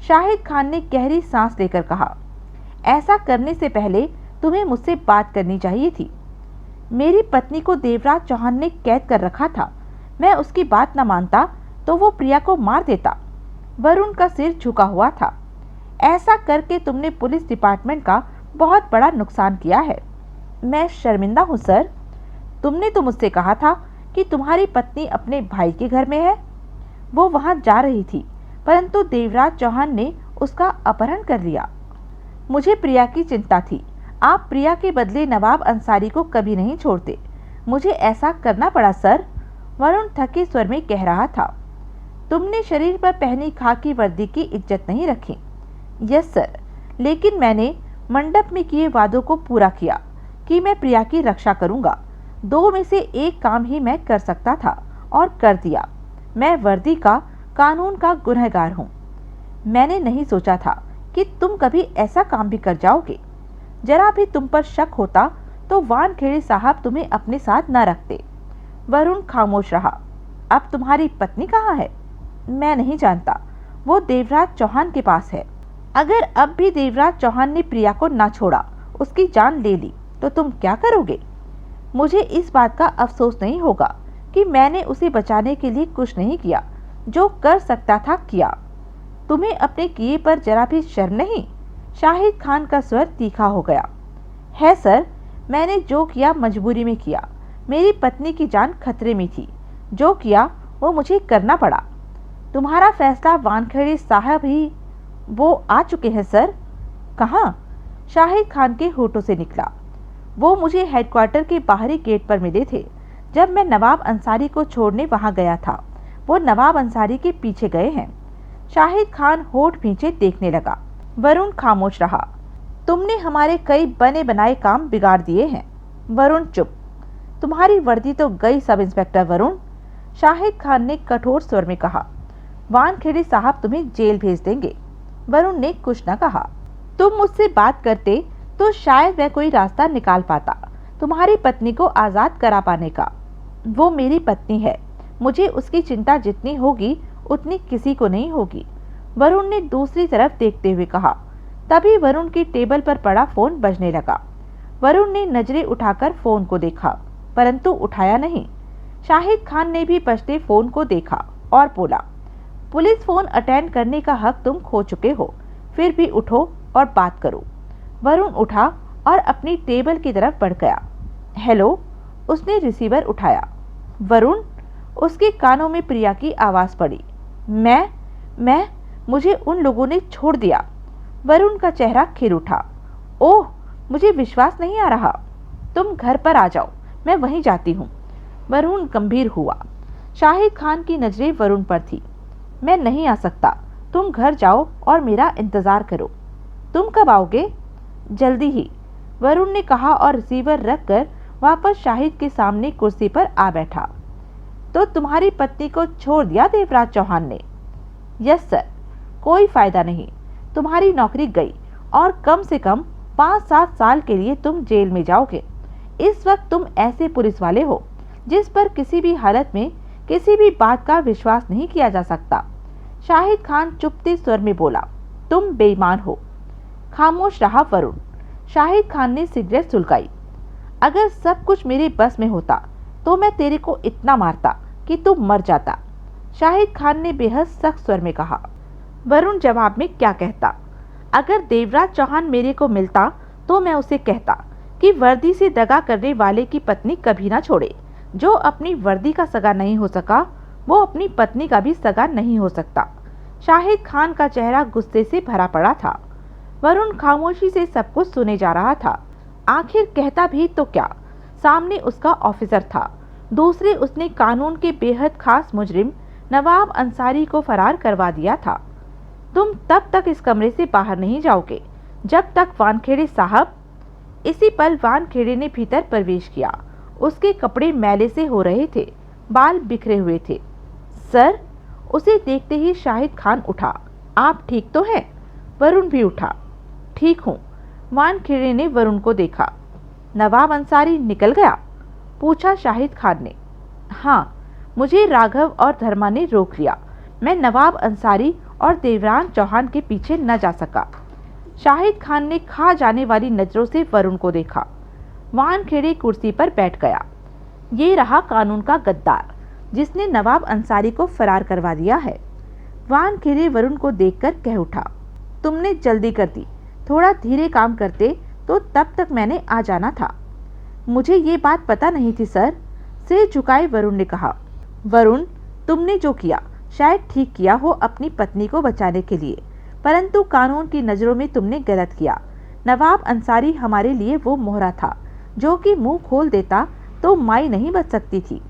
शाहिद खान ने गहरी सांस लेकर कहा, ऐसा करने से पहले तुम्हें मुझसे बात करनी चाहिए थी। मेरी पत्नी को देवराज चौहान ने कैद कर रखा था। मैं उसकी बात न मानता तो वो प्रिया को मार देता। वरुण का सिर झुका हुआ था। ऐसा करके तुमने पुलिस डिपार्टमेंट का बहुत बड़ा नुकसान किया है। मैं शर्मिंदा हूँ सर। तुमने तो मुझसे कहा था कि तुम्हारी पत्नी अपने भाई के घर में है। वो वहाँ जा रही थी, परंतु देवराज चौहान ने उसका अपहरण कर लिया। मुझे प्रिया की चिंता थी। आप प्रिया के बदले नवाब अंसारी को कभी नहीं छोड़ते। मुझे ऐसा करना पड़ा सर, वरुण थके स्वर में कह रहा था। तुमने शरीर पर पहनी खाकी वर्दी की इज्जत नहीं रखी। यस सर, लेकिन मैंने मंडप में किए वादों को पूरा किया कि मैं प्रिया की रक्षा करूंगा। 2 में से एक काम ही मैं कर सकता था और कर दिया। मैं वर्दी का, कानून का गुनहगार हूँ। मैंने नहीं सोचा था कि तुम कभी ऐसा काम भी कर जाओगे। जरा भी तुम पर शक होता तो वानखेड़े साहब तुम्हें अपने साथ न रखते। वरुण खामोश रहा। अब तुम्हारी पत्नी कहाँ है? मैं नहीं जानता। वो देवराज चौहान के पास है। अगर अब भी देवराज चौहान ने प्रिया को ना छोड़ा, उसकी जान ले ली, तो तुम क्या करोगे? मुझे इस बात का अफसोस नहीं होगा कि मैंने उसे बचाने के लिए कुछ नहीं किया। जो कर सकता था किया। तुम्हें अपने किए पर जरा भी शर्म नहीं? शाहिद खान का स्वर तीखा हो गया। है सर, मैंने जो किया मजबूरी में किया। मेरी पत्नी की जान खतरे में थी। जो किया वो मुझे करना पड़ा। तुम्हारा फैसला वानखेड़े साहब ही वो आ चुके हैं सर। कहाँ? शाहिद खान के होठों से निकला। वो मुझे हेडक्वार्टर के बाहरी गेट पर मिले थे जब मैं नवाब अंसारी को छोड़ने वहां गया था। वो नवाब अंसारी के पीछे गए हैं। शाहिद खान होठ पीछे देखने लगा। वरुण खामोश रहा। तुमने हमारे कई बने बनाए काम बिगाड़ दिए हैं। वरुण चुप। तुम्हारी वर्दी तो गई सब इंस्पेक्टर वरुण, शाहिद खान ने कठोर स्वर में कहा। वानखेड़े साहब तुम्हें जेल भेज देंगे। वरुण ने कुछ न कहा। तुम मुझसे बात करते तो शायद मैं कोई रास्ता निकाल पाता तुम्हारी पत्नी को आजाद करा पाने का। वो मेरी पत्नी है, मुझे उसकी चिंता जितनी होगी उतनी किसी को नहीं होगी, वरुण ने दूसरी तरफ देखते हुए कहा। तभी वरुण की टेबल पर पड़ा फोन बजने लगा। वरुण ने नजरें उठाकर फोन को देखा, परंतु उठाया नहीं। शाहिद खान ने भी बजते फोन को देखा और बोला, पुलिस फोन अटेंड करने का हक तुम खो चुके हो, फिर भी उठो और बात करो। वरुण उठा और अपनी टेबल की तरफ बढ़ गया। हेलो, उसने रिसीवर उठाया। वरुण, उसके कानों में प्रिया की आवाज़ पड़ी। मैं मुझे उन लोगों ने छोड़ दिया। वरुण का चेहरा खिल उठा। ओह, मुझे विश्वास नहीं आ रहा। तुम घर पर आ जाओ, मैं वहीं जाती हूँ। वरुण गंभीर हुआ। शाहिद खान की नजरें वरुण पर थी। मैं नहीं आ सकता, तुम घर जाओ और मेरा इंतजार करो। तुम कब आओगे? जल्दी ही, वरुण ने कहा और रिसीवर रखकर वापस शाहिद के सामने कुर्सी पर आ बैठा। तो तुम्हारी पत्नी को छोड़ दिया देवराज चौहान ने? Yes sir. कोई फायदा नहीं, तुम्हारी नौकरी गई और कम से कम 5-7 साल के लिए तुम जेल में जाओगे। इस वक्त तुम ऐसे पुलिस वाले हो जिस पर किसी भी हालत में किसी भी बात का विश्वास नहीं किया जा सकता। शाहिद खान चुपते स्वर में बोला, तुम बेईमान हो। खामोश रहा वरुण। शाहिद खान ने सिगरेट सुलगाई। अगर सब कुछ मेरे बस में होता तो मैं तेरे को इतना मारता कि तू मर जाता, शाहिद खान ने बेहद सख्त स्वर में कहा। वरुण जवाब में क्या कहता? अगर देवराज चौहान मेरे को मिलता तो मैं उसे कहता कि वर्दी से दगा करने वाले की पत्नी कभी ना छोड़े। जो अपनी वर्दी का सगा नहीं हो सका वो अपनी पत्नी का भी सगा नहीं हो सकता। शाहिद खान का चेहरा गुस्से से भरा पड़ा था। वरुण खामोशी से सब कुछ सुने जा रहा था। आखिर कहता भी तो क्या, सामने उसका ऑफिसर था, दूसरे उसने कानून के बेहद खास मुजरिम नवाब अंसारी को फरार करवा दिया था। तुम तब तक इस कमरे से बाहर नहीं जाओगे जब तक वानखेड़े साहब। इसी पल वानखेड़े ने भीतर प्रवेश किया। उसके कपड़े मैले से हो रहे थे, बाल बिखरे हुए थे। सर, उसे देखते ही शाहिद खान उठा। आप ठीक तो हैं? वरुण भी उठा। ठीक हूँ। वानखेड़े ने वरुण को देखा। नवाब अंसारी निकल गया? पूछा शाहिद खान ने। हाँ, मुझे राघव और धर्मा ने रोक लिया। मैं नवाब अंसारी और देवराज चौहान के पीछे न जा सका। शाहिद खान ने खा जाने वाली नजरों से वरुण को देखा। वानखेड़े कुर्सी पर बैठ गया। ये रहा कानून का गद्दार जिसने नवाब अंसारी को फरार करवा दिया है। वानखेड़े वरुण को देखकर कह उठा, तुमने जल्दी कर दी, थोड़ा धीरे काम करते तो तब तक मैंने आ जाना था। मुझे ये बात पता नहीं थी सर, सिर झुकाए वरुण ने कहा। वरुण, तुमने जो किया शायद ठीक किया हो अपनी पत्नी को बचाने के लिए, परंतु कानून की नज़रों में तुमने गलत किया। नवाब अंसारी हमारे लिए वो मोहरा था जो कि मुंह खोल देता तो माई नहीं बच सकती थी।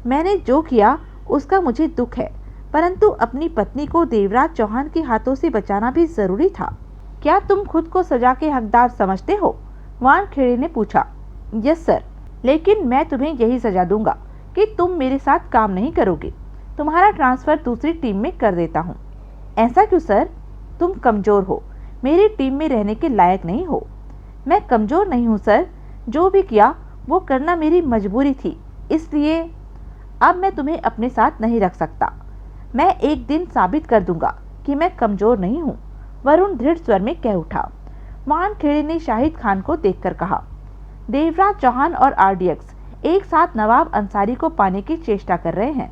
मैंने जो किया उसका मुझे दुख है, परंतु अपनी पत्नी को देवराज चौहान के हाथों से बचाना भी जरूरी था। क्या तुम खुद को सजा के हकदार समझते हो? वानखेड़े ने पूछा। यस सर, लेकिन मैं तुम्हें यही सजा दूंगा कि तुम मेरे साथ काम नहीं करोगे। तुम्हारा ट्रांसफ़र दूसरी टीम में कर देता हूँ। ऐसा क्यों सर? तुम कमज़ोर हो, मेरी टीम में रहने के लायक नहीं हो। मैं कमज़ोर नहीं हूँ सर, जो भी किया वो करना मेरी मजबूरी थी, इसलिए अब मैं तुम्हें अपने साथ नहीं रख सकता। मैं एक दिन साबित कर दूंगा कि मैं कमज़ोर नहीं हूँ, वरुण दृढ़ स्वर में कह उठा। वानखेड़े ने शाहिद खान को देखकर कहा, देवराज चौहान और आरडीएक्स एक साथ नवाब अंसारी को पाने की चेष्टा कर रहे हैं,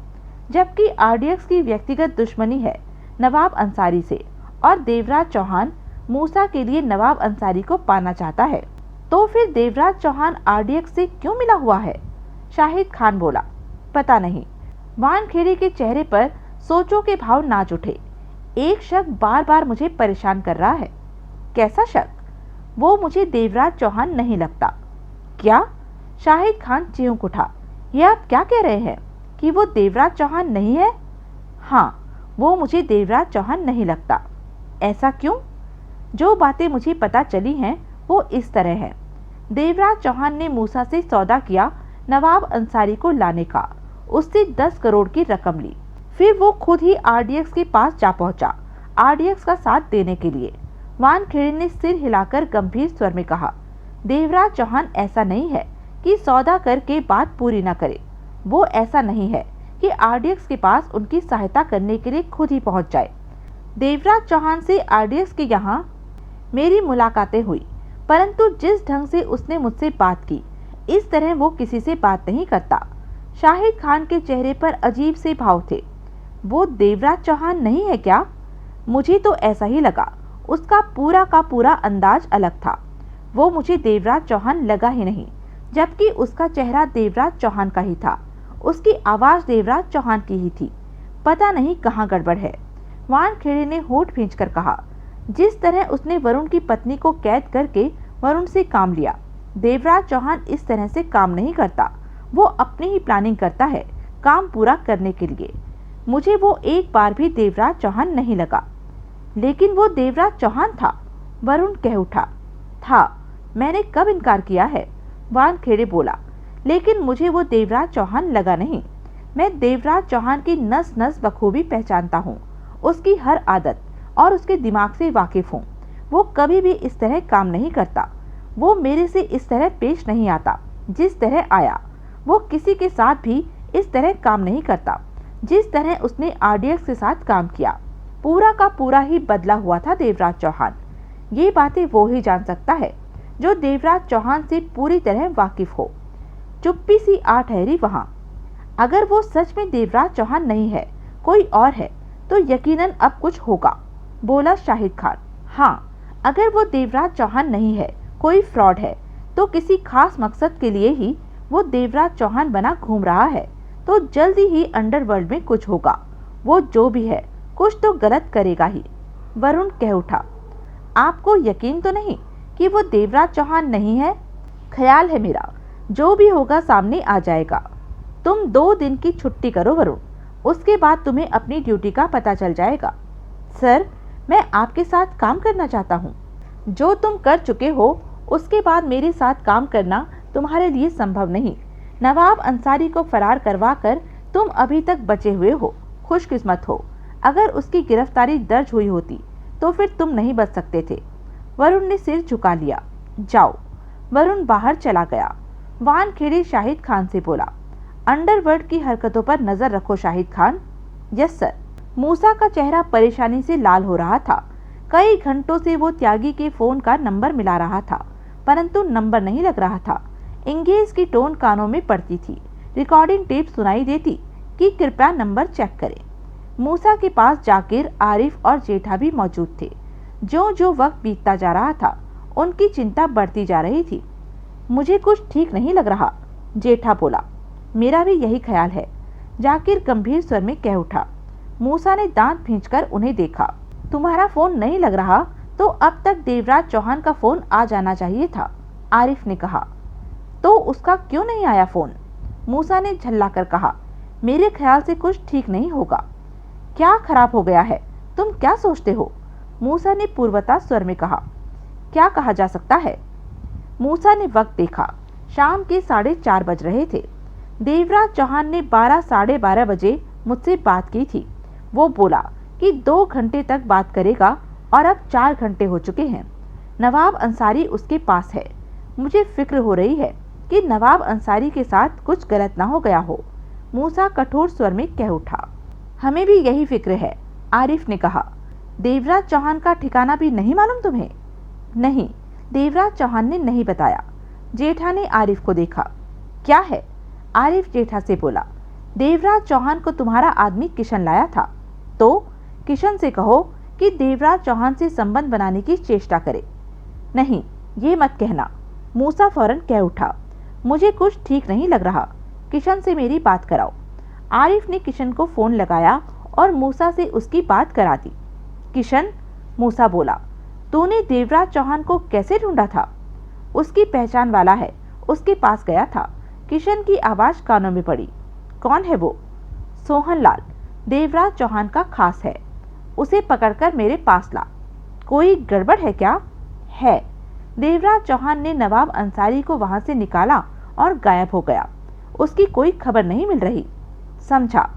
जबकि आरडीएक्स की व्यक्तिगत दुश्मनी है नवाब अंसारी से और देवराज चौहान मूसा के लिए नवाब अंसारी को पाना चाहता है। तो फिर देवराज चौहान आरडीएक्स से क्यों मिला हुआ है? शाहिद खान बोला। पता नहीं। वानखेड़े के चेहरे पर सोचों के भाव नाच उठे। एक शक बार बार मुझे परेशान कर रहा है। कैसा शक? वो मुझे देवराज चौहान नहीं लगता। क्या? शाहिद खान चीख उठा। ये आप क्या कह रहे हैं कि वो देवराज चौहान नहीं है? हाँ, वो मुझे देवराज चौहान नहीं लगता। ऐसा क्यों? जो बातें मुझे पता चली हैं वो इस तरह है। देवराज चौहान ने मूसा से सौदा किया नवाब अंसारी को लाने का, उससे 10 करोड़ की रकम ली। फिर वो खुद ही आरडीएक्स के पास जा पहुंचा, आरडीएक्स का साथ देने के लिए। वानखेड़े ने सिर हिलाकर गंभीर स्वर में कहा, देवराज चौहान ऐसा नहीं है कि सौदा करके बात पूरी न करे। वो ऐसा नहीं है कि आरडीएक्स के पास उनकी सहायता करने के लिए खुद ही पहुंच जाए। देवराज चौहान से आरडीएक्स के यहाँ मेरी मुलाकातें हुई, परंतु जिस ढंग से उसने मुझसे बात की, इस तरह वो किसी से बात नहीं करता। शाहिद खान के चेहरे पर अजीब से भाव थे। वो देवराज चौहान नहीं है क्या? मुझे तो ऐसा ही लगा। उसका पूरा का पूरा अंदाज अलग था। वो मुझे देवराज चौहान लगा ही नहीं, जबकि उसका चेहरा देवराज चौहान का ही था। उसकी आवाज़ देवराज चौहान की ही थी। पता नहीं कहाँ गड़बड़ है। वानखेड़े ने होठ भींचकर कहा, जिस तरह उसने वरुण की पत्नी को कैद करके वरुण से काम लिया, देवराज चौहान इस तरह से काम नहीं करता। वो अपनी ही प्लानिंग करता है काम पूरा करने के लिए। मुझे वो एक बार भी देवराज चौहान नहीं लगा। लेकिन वो देवराज चौहान था, वरुण कह उठा। था, मैंने कब इनकार किया है? वानखेड़े बोला। लेकिन मुझे वो देवराज चौहान लगा नहीं। मैं देवराज चौहान की नस नस बखूबी पहचानता हूँ, उसकी हर आदत और उसके दिमाग से वाकिफ हूँ। वो कभी भी इस तरह काम नहीं करता। वो मेरे से इस तरह पेश नहीं आता जिस तरह आया। वो किसी के साथ भी इस तरह काम नहीं करता जिस तरह उसने आरडीएक्स के साथ काम किया। पूरा का पूरा ही बदला हुआ था देवराज चौहान। ये बातें वो ही जान सकता है जो देवराज चौहान से पूरी तरह वाकिफ हो। चुप्पी सी आ ठहरी वहां। अगर वो सच में देवराज चौहान नहीं है, कोई और है, तो यकीनन अब कुछ होगा, बोला शाहिद खान। हाँ, अगर वो देवराज चौहान नहीं है, कोई फ्रॉड है, तो किसी खास मकसद के लिए ही वो देवराज चौहान बना घूम रहा है, तो जल्दी ही अंडरवर्ल्ड में कुछ होगा। वो जो भी है कुछ तो गलत करेगा ही। वरुण कह उठा, आपको यकीन तो नहीं कि वो देवराज चौहान नहीं है? ख्याल है मेरा, जो भी होगा सामने आ जाएगा। तुम 2 दिन की छुट्टी करो वरुण, उसके बाद तुम्हें अपनी ड्यूटी का पता चल जाएगा। सर, मैं आपके साथ काम करना चाहता हूँ। जो तुम कर चुके हो उसके बाद मेरे साथ काम करना तुम्हारे लिए संभव नहीं। नवाब अंसारी को फरार करवा कर तुम अभी तक बचे हुए हो, खुशकिस्मत हो। अगर उसकी गिरफ्तारी दर्ज हुई होती तो फिर तुम नहीं बच सकते थे। वरुण ने सिर झुका लिया। जाओ। वरुण बाहर चला गया। वानखेड़े शाहिद खान से बोला, अंडरवर्ल्ड की हरकतों पर नजर रखो शाहिद खान। Yes sir. मूसा का चेहरा परेशानी से लाल हो रहा था। कई घंटों से वो त्यागी के फोन का नंबर मिला रहा था, परंतु नंबर नहीं लग रहा था। इंगेज की टोन कानों में पड़ती थी। रिकॉर्डिंग टेप सुनाई देती कि कृपया नंबर चेक करें। मूसा के पास जाकिर, आरिफ और जेठा भी मौजूद थे। जो जो वक्त बीतता जा रहा था, उनकी चिंता बढ़ती जा रही थी। मुझे कुछ ठीक नहीं लग रहा, जेठा बोला। मेरा भी यही ख्याल है, जाकिर गंभीर स्वर में कह उठा। मूसा ने दांत भींचकर उन्हें देखा। तुम्हारा फोन नहीं लग रहा तो अब तक देवराज चौहान का फोन आ जाना चाहिए था, आरिफ ने कहा। तो उसका क्यों नहीं आया फोन? मूसा ने झल्लाकर कहा। मेरे ख्याल से कुछ ठीक नहीं होगा। क्या खराब हो गया है? तुम क्या सोचते हो? मूसा ने पूर्वता स्वर में कहा। क्या कहा जा सकता है? मूसा ने वक्त देखा। शाम के 4:30 बज रहे थे। देवराज चौहान ने 12 साढ़े 12 बजे मुझसे बात की थी। वो बोला कि 2 घंटे तक बात करेगा और अब 4 घंटे हो चुके हैं। नवाब अंसारी उसके पास है। मुझे फिक्र हो रही है कि नवाब अंसारी के साथ कुछ गलत ना हो गया हो, मूसा कठोर स्वर में कह उठा। हमें भी यही फिक्र है, आरिफ ने कहा। देवराज चौहान का ठिकाना भी नहीं मालूम तुम्हें? नहीं, देवराज चौहान ने नहीं बताया। जेठा ने आरिफ को देखा। क्या है? आरिफ जेठा से बोला। देवराज चौहान को तुम्हारा आदमी किशन लाया था, तो किशन से कहो कि देवराज चौहान से संबंध बनाने की चेष्टा करे। नहीं, ये मत कहना, मूसा फौरन कह उठा। मुझे कुछ ठीक नहीं लग रहा, किशन से मेरी बात कराओ। आरिफ ने किशन को फोन लगाया और मूसा से उसकी बात करा दी। किशन, मूसा बोला, तूने देवराज चौहान को कैसे ढूंढा था? उसकी पहचान वाला है, उसके पास गया था। किशन की आवाज़ कानों में पड़ी। कौन है वो? सोहनलाल, देवराज चौहान का खास है। उसे पकड़कर मेरे पास ला। कोई गड़बड़ है क्या? है। देवराज चौहान ने नवाब अंसारी को वहां से निकाला और गायब हो गया। उसकी कोई खबर नहीं मिल रही। समझा।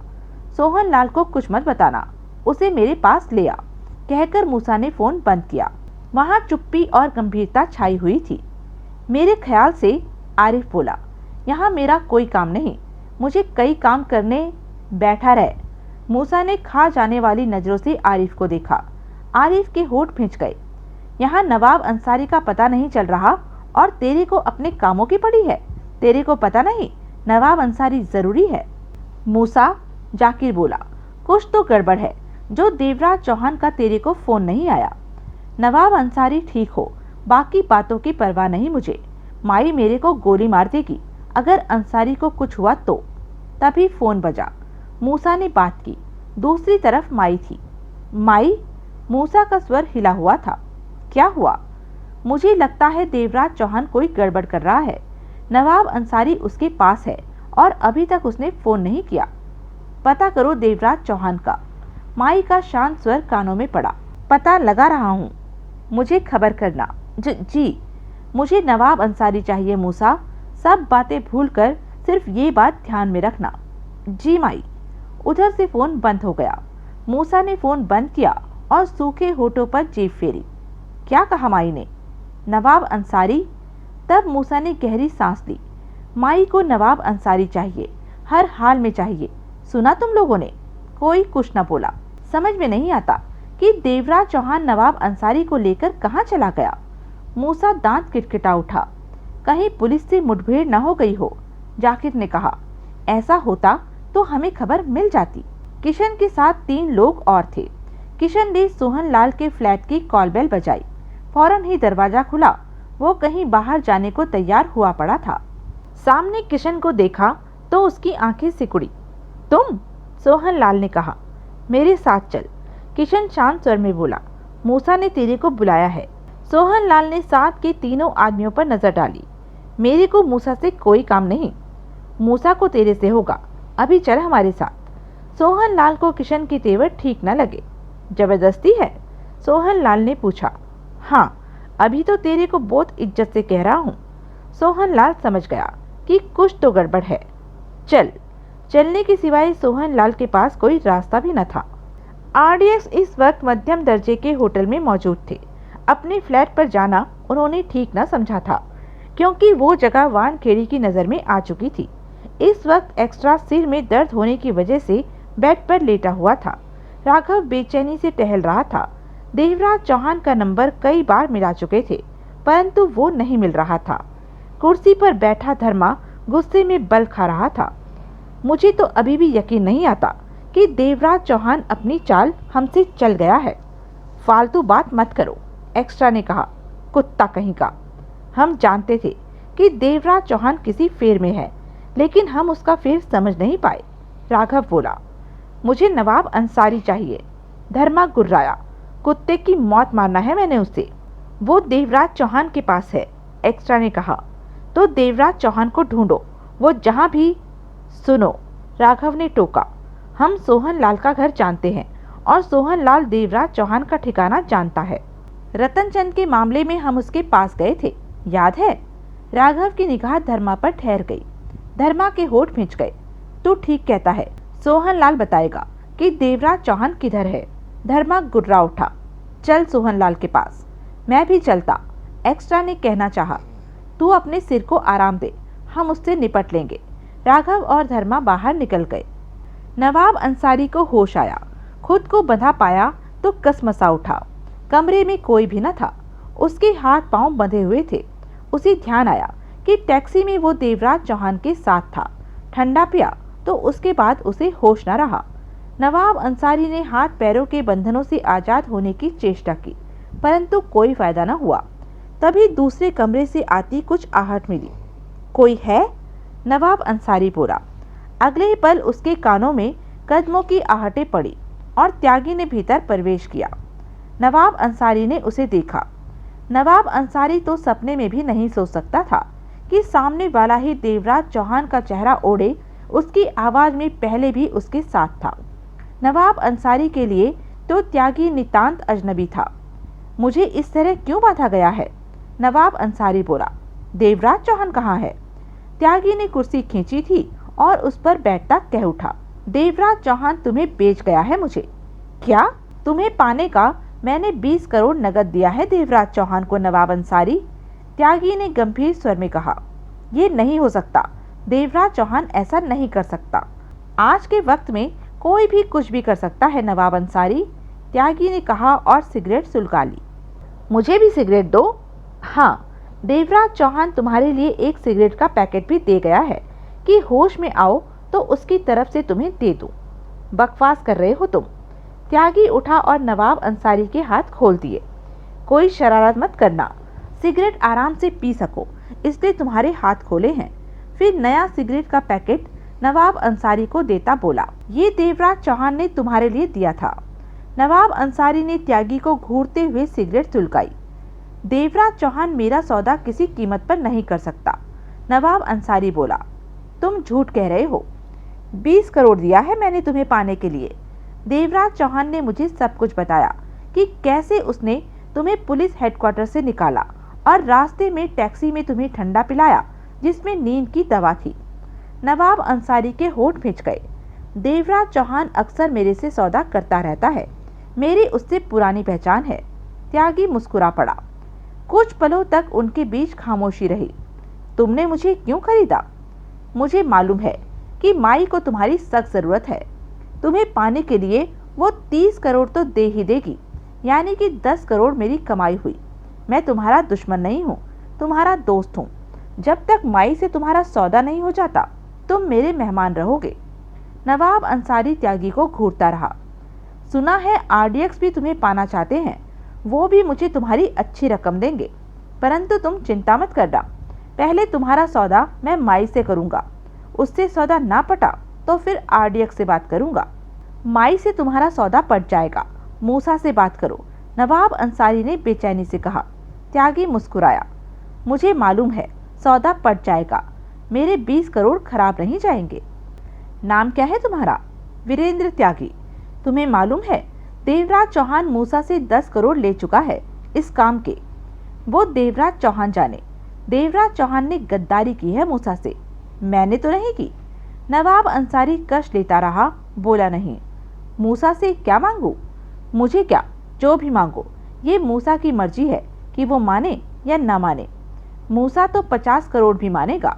सोहन लाल को कुछ मत बताना, उसे मेरे पास ले आ, कहकर मूसा ने फोन बंद किया। वहां चुप्पी और गंभीरता छाई हुई थी। मेरे ख्याल से आरिफ बोला, यहाँ मेरा कोई काम नहीं, मुझे कई काम करने, बैठा रहे। मूसा ने खा जाने वाली नजरों से आरिफ को देखा। आरिफ के होठ भींच गए। यहाँ नवाब अंसारी का पता नहीं चल रहा और तेरे को अपने कामों की पड़ी है। तेरे को पता नहीं नवाब अंसारी जरूरी है। मूसा, जाकिर बोला, कुछ तो गड़बड़ है जो देवराज चौहान का तेरे को फोन नहीं आया। नवाब अंसारी ठीक हो, बाकी बातों की परवाह नहीं मुझे। माई मेरे को गोली मार देगी अगर अंसारी को कुछ हुआ तो। तभी फोन बजा। मूसा ने बात की। दूसरी तरफ माई थी। माई? मूसा का स्वर हिला हुआ था। क्या हुआ? मुझे लगता है देवराज चौहान कोई गड़बड़ कर रहा है। नवाब अंसारी उसके पास है और अभी तक उसने फोन नहीं किया। पता करो देवराज चौहान का। माई का शांत स्वर कानों में पड़ा। पता लगा रहा हूँ, मुझे खबर करना। जी, मुझे नवाब अंसारी चाहिए मूसा। सब बातें भूलकर सिर्फ ये बात ध्यान में रखना। जी माई। उधर से फोन बंद हो गया। मूसा ने फोन बंद किया और सूखे होठों पर जीभ फेरी। क्या कहा माई ने? नवाब अंसारी? तब मूसा ने गहरी सांस ली। माई को नवाब अंसारी चाहिए, हर हाल में चाहिए। सुना तुम लोगों ने? कोई कुछ न बोला। समझ में नहीं आता कि देवराज चौहान नवाब अंसारी को लेकर कहाँ चला गया। मूसा दांत किटकिटा उठा। कहीं पुलिस से मुठभेड़ न हो गई हो। जाकिर ने कहा, ऐसा होता तो हमें खबर मिल जाती। किशन के साथ 3 लोग और थे। किशन ने सोहन लाल के फ्लैट की कॉल बेल बजाई। फौरन ही दरवाजा खुला। वो कहीं बाहर जाने को तैयार हुआ पड़ा था। सामने किशन को देखा तो उसकी आंखें सिकुड़ी। तुम? सोहन लाल ने कहा, मेरे साथ चल। किशन शांत स्वर में बोला, मूसा ने तेरे को बुलाया है। सोहन लाल ने साथ के तीनों आदमियों पर नजर डाली। मेरे को मूसा से कोई काम नहीं। मूसा को तेरे से होगा। अभी चल हमारे साथ। सोहन लाल को किशन के तेवर ठीक न लगे। जबरदस्ती है? सोहन लाल ने पूछा। हाँ, अभी तो तेरे को बहुत इज्जत से कह रहा हूँ। सोहन लाल समझ गया कि कुछ तो गड़बड़ है। चल। चलने के सिवाय सोहन लाल के पास कोई रास्ता भी न था। आरडीएक्स इस वक्त मध्यम दर्जे के होटल में मौजूद थे। अपने फ्लैट पर जाना उन्होंने ठीक न समझा था, क्योंकि वो जगह वानखेड़ी की नज़र में आ चुकी थी। इस वक्त एक्स्ट्रा सिर में दर्द होने की वजह से बेड पर लेटा हुआ था। राघव बेचैनी से टहल रहा था। देवराज चौहान का नंबर कई बार मिला चुके थे, परंतु वो नहीं मिल रहा था। कुर्सी पर बैठा धर्मा गुस्से में बल खा रहा था। मुझे तो अभी भी यकीन नहीं आता कि देवराज चौहान अपनी चाल हमसे चल गया है। फालतू बात मत करो, एक्स्ट्रा ने कहा। कुत्ता कहीं का। हम जानते थे कि देवराज चौहान किसी फेर में है, लेकिन हम उसका फेर समझ नहीं पाए। राघव बोला, मुझे नवाब अंसारी चाहिए। धर्मा गुर्राया। कुत्ते की मौत मारना है मैंने उसे। वो देवराज चौहान के पास है, एक्स्ट्रा ने कहा। तो देवराज चौहान को ढूंढो, वो जहां भी। सुनो, राघव ने टोका, हम सोहन लाल का घर जानते हैं और सोहन लाल देवराज चौहान का ठिकाना जानता है। रतन चंद के मामले में हम उसके पास गए थे, याद है? राघव की निगाह धर्मा पर ठहर गई। धर्मा के होठ भींच गए। तू ठीक कहता है, सोहन लाल बताएगा कि देवराज चौहान किधर है। धर्मा गुर्रा उठा। चल सोहन लाल के पास। मैं भी चलता, एक्स्ट्रा ने कहना चाहा। तू अपने सिर को आराम दे, हम उससे निपट लेंगे। राघव और धर्मा बाहर निकल गए। नवाब अंसारी को होश आया। खुद को बंधा पाया तो कसमसा उठा। कमरे में कोई भी न था। उसके हाथ पांव बंधे हुए थे। उसे ध्यान आया कि टैक्सी में वो देवराज चौहान के साथ था। ठंडा पिया तो उसके बाद उसे होश न रहा। नवाब अंसारी ने हाथ पैरों के बंधनों से आज़ाद होने की चेष्टा की, परंतु कोई फायदा न हुआ। तभी दूसरे कमरे से आती कुछ आहट मिली। कोई है? नवाब अंसारी बोला। अगले पल उसके कानों में कदमों की आहटें पड़ी और त्यागी ने भीतर प्रवेश किया। नवाब अंसारी ने उसे देखा। नवाब अंसारी तो सपने में भी नहीं सोच सकता था कि सामने वाला ही देवराज चौहान का चेहरा ओढ़े। उसकी आवाज़ में पहले भी उसके साथ था। नवाब अंसारी के लिए तो त्यागी नितांत अजनबी था। मुझे इस तरह क्यों बांधा गया है? नवाब अंसारी बोला, देवराज चौहान कहाँ है? त्यागी ने कुर्सी खींची थी और उस पर बैठता कह उठा, देवराज चौहान तुम्हें बेच गया है मुझे। क्या? तुम्हें पाने का मैंने 20 करोड़ नगद दिया है देवराज चौहान को नवाब अंसारी। त्यागी ने गंभीर स्वर में कहा, ये नहीं हो सकता, देवराज चौहान ऐसा नहीं कर सकता। आज के वक्त में कोई भी कुछ भी कर सकता है नवाब अंसारी, त्यागी ने कहा और सिगरेट सुलगा ली। मुझे भी सिगरेट दो। हाँ, देवराज चौहान तुम्हारे लिए एक सिगरेट का पैकेट भी दे गया है कि होश में आओ तो उसकी तरफ से तुम्हें दे दूं। बकवास कर रहे हो तुम। त्यागी उठा और नवाब अंसारी के हाथ खोल दिए। कोई शरारत मत करना, सिगरेट आराम से पी सको इसलिए तुम्हारे हाथ खोले हैं। फिर नया सिगरेट का पैकेट नवाब अंसारी को देता बोला, ये देवराज चौहान ने तुम्हारे लिए दिया था। नवाब अंसारी ने त्यागी को घूरते हुए सिगरेट सुलगाई। देवराज चौहान मेरा सौदा किसी कीमत पर नहीं कर सकता, नवाब अंसारी बोला। तुम झूठ कह रहे हो। 20 करोड़ दिया है मैंने तुम्हें पाने के लिए। देवराज चौहान ने मुझे सब कुछ बताया कि कैसे उसने तुम्हें पुलिस हेडक्वार्टर से निकाला और रास्ते में टैक्सी में तुम्हें ठंडा पिलाया जिसमें नींद की दवा थी। नवाब अंसारी के होंठ भींच गए। देवराज चौहान अक्सर मेरे से सौदा करता रहता है, मेरी उससे पुरानी पहचान है। त्यागी मुस्कुरा पड़ा। कुछ पलों तक उनके बीच खामोशी रही। तुमने मुझे क्यों खरीदा? मुझे मालूम है कि माई को तुम्हारी सख्त जरूरत है। तुम्हें पाने के लिए वो 30 करोड़ तो दे ही देगी, यानी कि 10 करोड़ मेरी कमाई हुई। मैं तुम्हारा दुश्मन नहीं हूँ, तुम्हारा दोस्त हूँ। जब तक माई से तुम्हारा सौदा नहीं हो जाता तुम मेरे मेहमान रहोगे। नवाब अंसारी त्यागी को घूरता रहा। सुना है RDX भी तुम्हें पाना चाहते हैं, वो भी मुझे तुम्हारी अच्छी रकम देंगे, परंतु तुम चिंता मत करना। पहले तुम्हारा सौदा मैं माई से करूँगा, उससे सौदा ना पटा तो फिर RDX से बात करूँगा। माई से तुम्हारा सौदा पट जाएगा, मूसा से बात करो, नवाब अंसारी ने बेचैनी से कहा। त्यागी मुस्कुराया। मुझे मालूम है सौदा पट जाएगा, मेरे 20 करोड़ खराब नहीं जाएंगे। नाम क्या है तुम्हारा? वीरेंद्र त्यागी। तुम्हें मालूम है देवराज चौहान मूसा से 10 करोड़ ले चुका है इस काम के। वो देवराज चौहान जाने। देवराज चौहान ने गद्दारी की है मूसा से, मैंने तो नहीं की। नवाब अंसारी कष्ट लेता रहा, बोला नहीं। मूसा से क्या मांगू? मुझे क्या, जो भी मांगो, ये मूसा की मर्जी है कि वो माने या ना माने। मूसा तो 50 करोड़ भी मानेगा।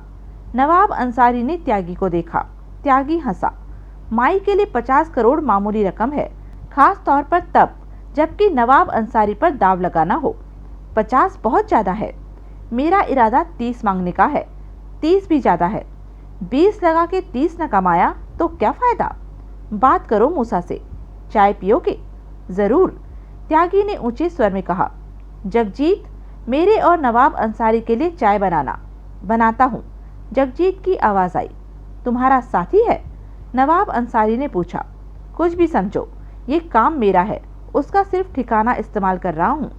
नवाब अंसारी ने त्यागी को देखा। त्यागी हंसा। माई के लिए 50 करोड़ मामूली रकम है, खास तौर पर तब जबकि नवाब अंसारी पर दाव लगाना हो। 50 बहुत ज़्यादा है। मेरा इरादा 30 मांगने का है। 30 भी ज़्यादा है। 20 लगा के 30 न कमाया तो क्या फ़ायदा? बात करो मूसा से। चाय पियोगे? ज़रूर, त्यागी ने ऊंचे स्वर में कहा। जगजीत, मेरे और नवाब अंसारी के लिए चाय बनाना। बनाता हूँ, जगजीत की आवाज़ आई। तुम्हारा साथी है? नवाब अंसारी ने पूछा। कुछ भी समझो, ये काम मेरा है, उसका सिर्फ ठिकाना इस्तेमाल कर रहा हूँ।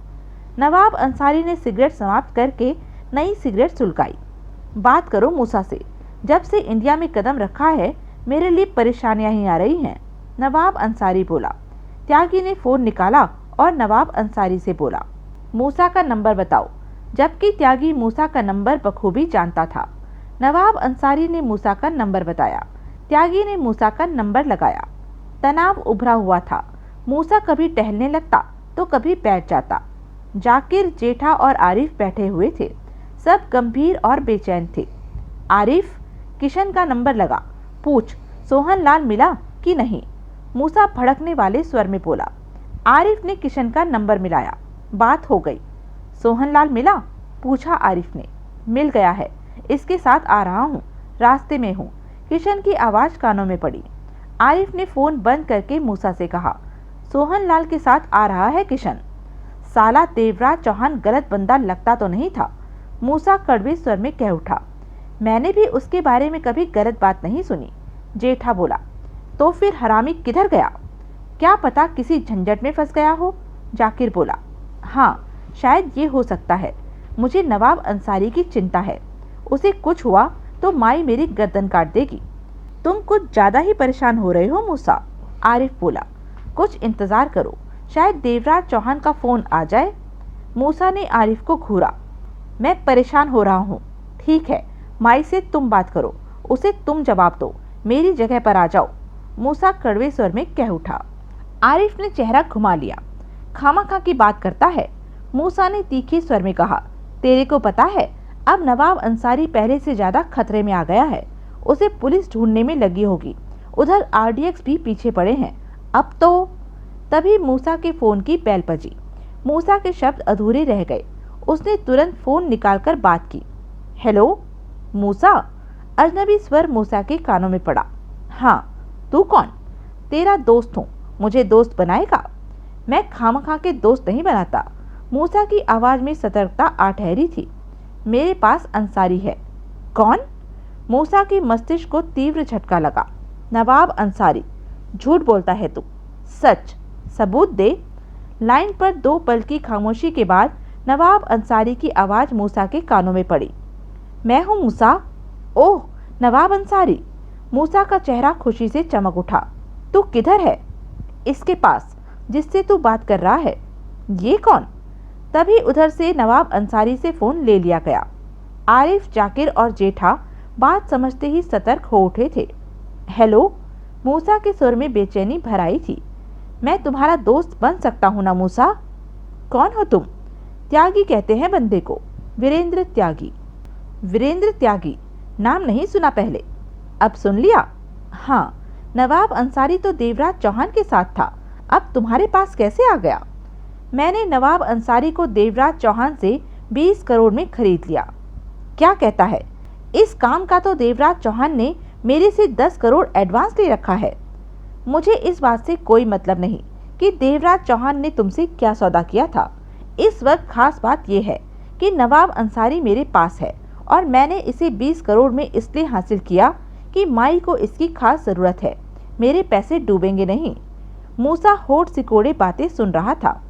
नवाब अंसारी ने सिगरेट समाप्त करके नई सिगरेट सुलगाई। बात करो मूसा से। जब से इंडिया में कदम रखा है मेरे लिए परेशानियां ही आ रही हैं। नवाब अंसारी बोला। त्यागी ने फ़ोन निकाला और नवाब अंसारी से बोला, मूसा का नंबर बताओ, जबकि त्यागी मूसा का नंबर बखूबी जानता था। नवाब अंसारी ने मूसा का नंबर बताया। त्यागी ने मूसा का नंबर लगाया। तनाव उभरा हुआ था। मूसा कभी टहलने लगता तो कभी बैठ जाता। जाकिर, जेठा और आरिफ बैठे हुए थे। सब गंभीर और बेचैन थे। आरिफ, किशन का नंबर लगा, पूछ सोहन लाल मिला कि नहीं। मूसा भड़कने वाले स्वर में बोला। आरिफ ने किशन का नंबर मिलाया। बात हो गई। सोहन लाल मिला? पूछा आरिफ ने। मिल गया है, इसके साथ आ रहा हूँ, रास्ते में हूँ। किशन की आवाज़ कानों में पड़ी। आरिफ ने फ़ोन बंद करके मूसा से कहा, सोहन लाल के साथ आ रहा है किशन। साला देवराज चौहान गलत बंदा लगता तो नहीं था। मूसा कड़वे स्वर में कह उठा। मैंने भी उसके बारे में कभी गलत बात नहीं सुनी। जेठा बोला। तो फिर हरामी किधर गया? क्या पता किसी झंझट में फंस गया हो। जाकिर बोला। हाँ, शायद ये हो सकता है। मुझे नवाब अंसारी की चिंता है, उसे कुछ हुआ तो माई मेरी गर्दन काट देगी। तुम कुछ ज़्यादा ही परेशान हो रहे हो मूसा। आरिफ बोला। कुछ इंतज़ार करो, शायद देवराज चौहान का फ़ोन आ जाए। मूसा ने आरिफ को घूरा। मैं परेशान हो रहा हूँ। ठीक है, माई से तुम बात करो, उसे तुम जवाब दो, मेरी जगह पर आ जाओ, मूसा कड़वे स्वर में कह उठा। आरिफ ने चेहरा घुमा लिया। खामखा की बात करता है, मूसा ने तीखे स्वर में कहा। तेरे को पता है, अब नवाब अंसारी पहले से ज्यादा खतरे में आ गया है। उसे पुलिस ढूंढने में लगी होगी, उधर आरडीएक्स भी पीछे पड़े हैं। अब तो तभी मूसा के फोन की बेल बजी। मूसा के शब्द अधूरे रह गए। उसने तुरंत फोन निकालकर बात की। हेलो मूसा, अजनबी स्वर मूसा के कानों में पड़ा। हाँ, तू कौन? तेरा दोस्त हूँ, मुझे दोस्त बनाएगा? मैं खामखा के दोस्त नहीं बनाता। मूसा की आवाज में सतर्कता आ ठहरी थी। मेरे पास अंसारी है। कौन? मूसा के मस्तिष्क को तीव्र झटका लगा। नवाब अंसारी। झूठ बोलता है तू। सच, सबूत दे। लाइन पर 2 पल की खामोशी के बाद नवाब अंसारी की आवाज मूसा के कानों में पड़ी। मैं हूँ मूसा। ओह, नवाब अंसारी। मूसा का चेहरा खुशी से चमक उठा। तू किधर है? इसके पास, जिससे तू बात कर रहा है। ये कौन? तभी उधर से नवाब अंसारी से फोन ले लिया गया। आरिफ, जाकिर और जेठा बात समझते ही सतर्क हो उठे थे। हेलो, मूसा के स्वर में बेचैनी भर आई थी। मैं तुम्हारा दोस्त बन सकता हूँ ना मूसा? कौन हो तुम? त्यागी कहते हैं बंदे को, वीरेंद्र त्यागी। वीरेंद्र त्यागी, नाम नहीं सुना पहले। अब सुन लिया? हाँ, नवाब अंसारी तो देवराज चौहान के साथ था, अब तुम्हारे पास कैसे आ गया? मैंने नवाब अंसारी को देवराज चौहान से 20 करोड़ में खरीद लिया। क्या कहता है? इस काम का तो देवराज चौहान ने मेरे से 10 करोड़ एडवांस ले रखा है। मुझे इस बात से कोई मतलब नहीं कि देवराज चौहान ने तुमसे क्या सौदा किया था। इस वक्त खास बात यह है कि नवाब अंसारी मेरे पास है और मैंने इसे 20 करोड़ में इसलिए हासिल किया कि माई को इसकी खास ज़रूरत है। मेरे पैसे डूबेंगे नहीं। मूसा होठ सिकोड़े बातें सुन रहा था।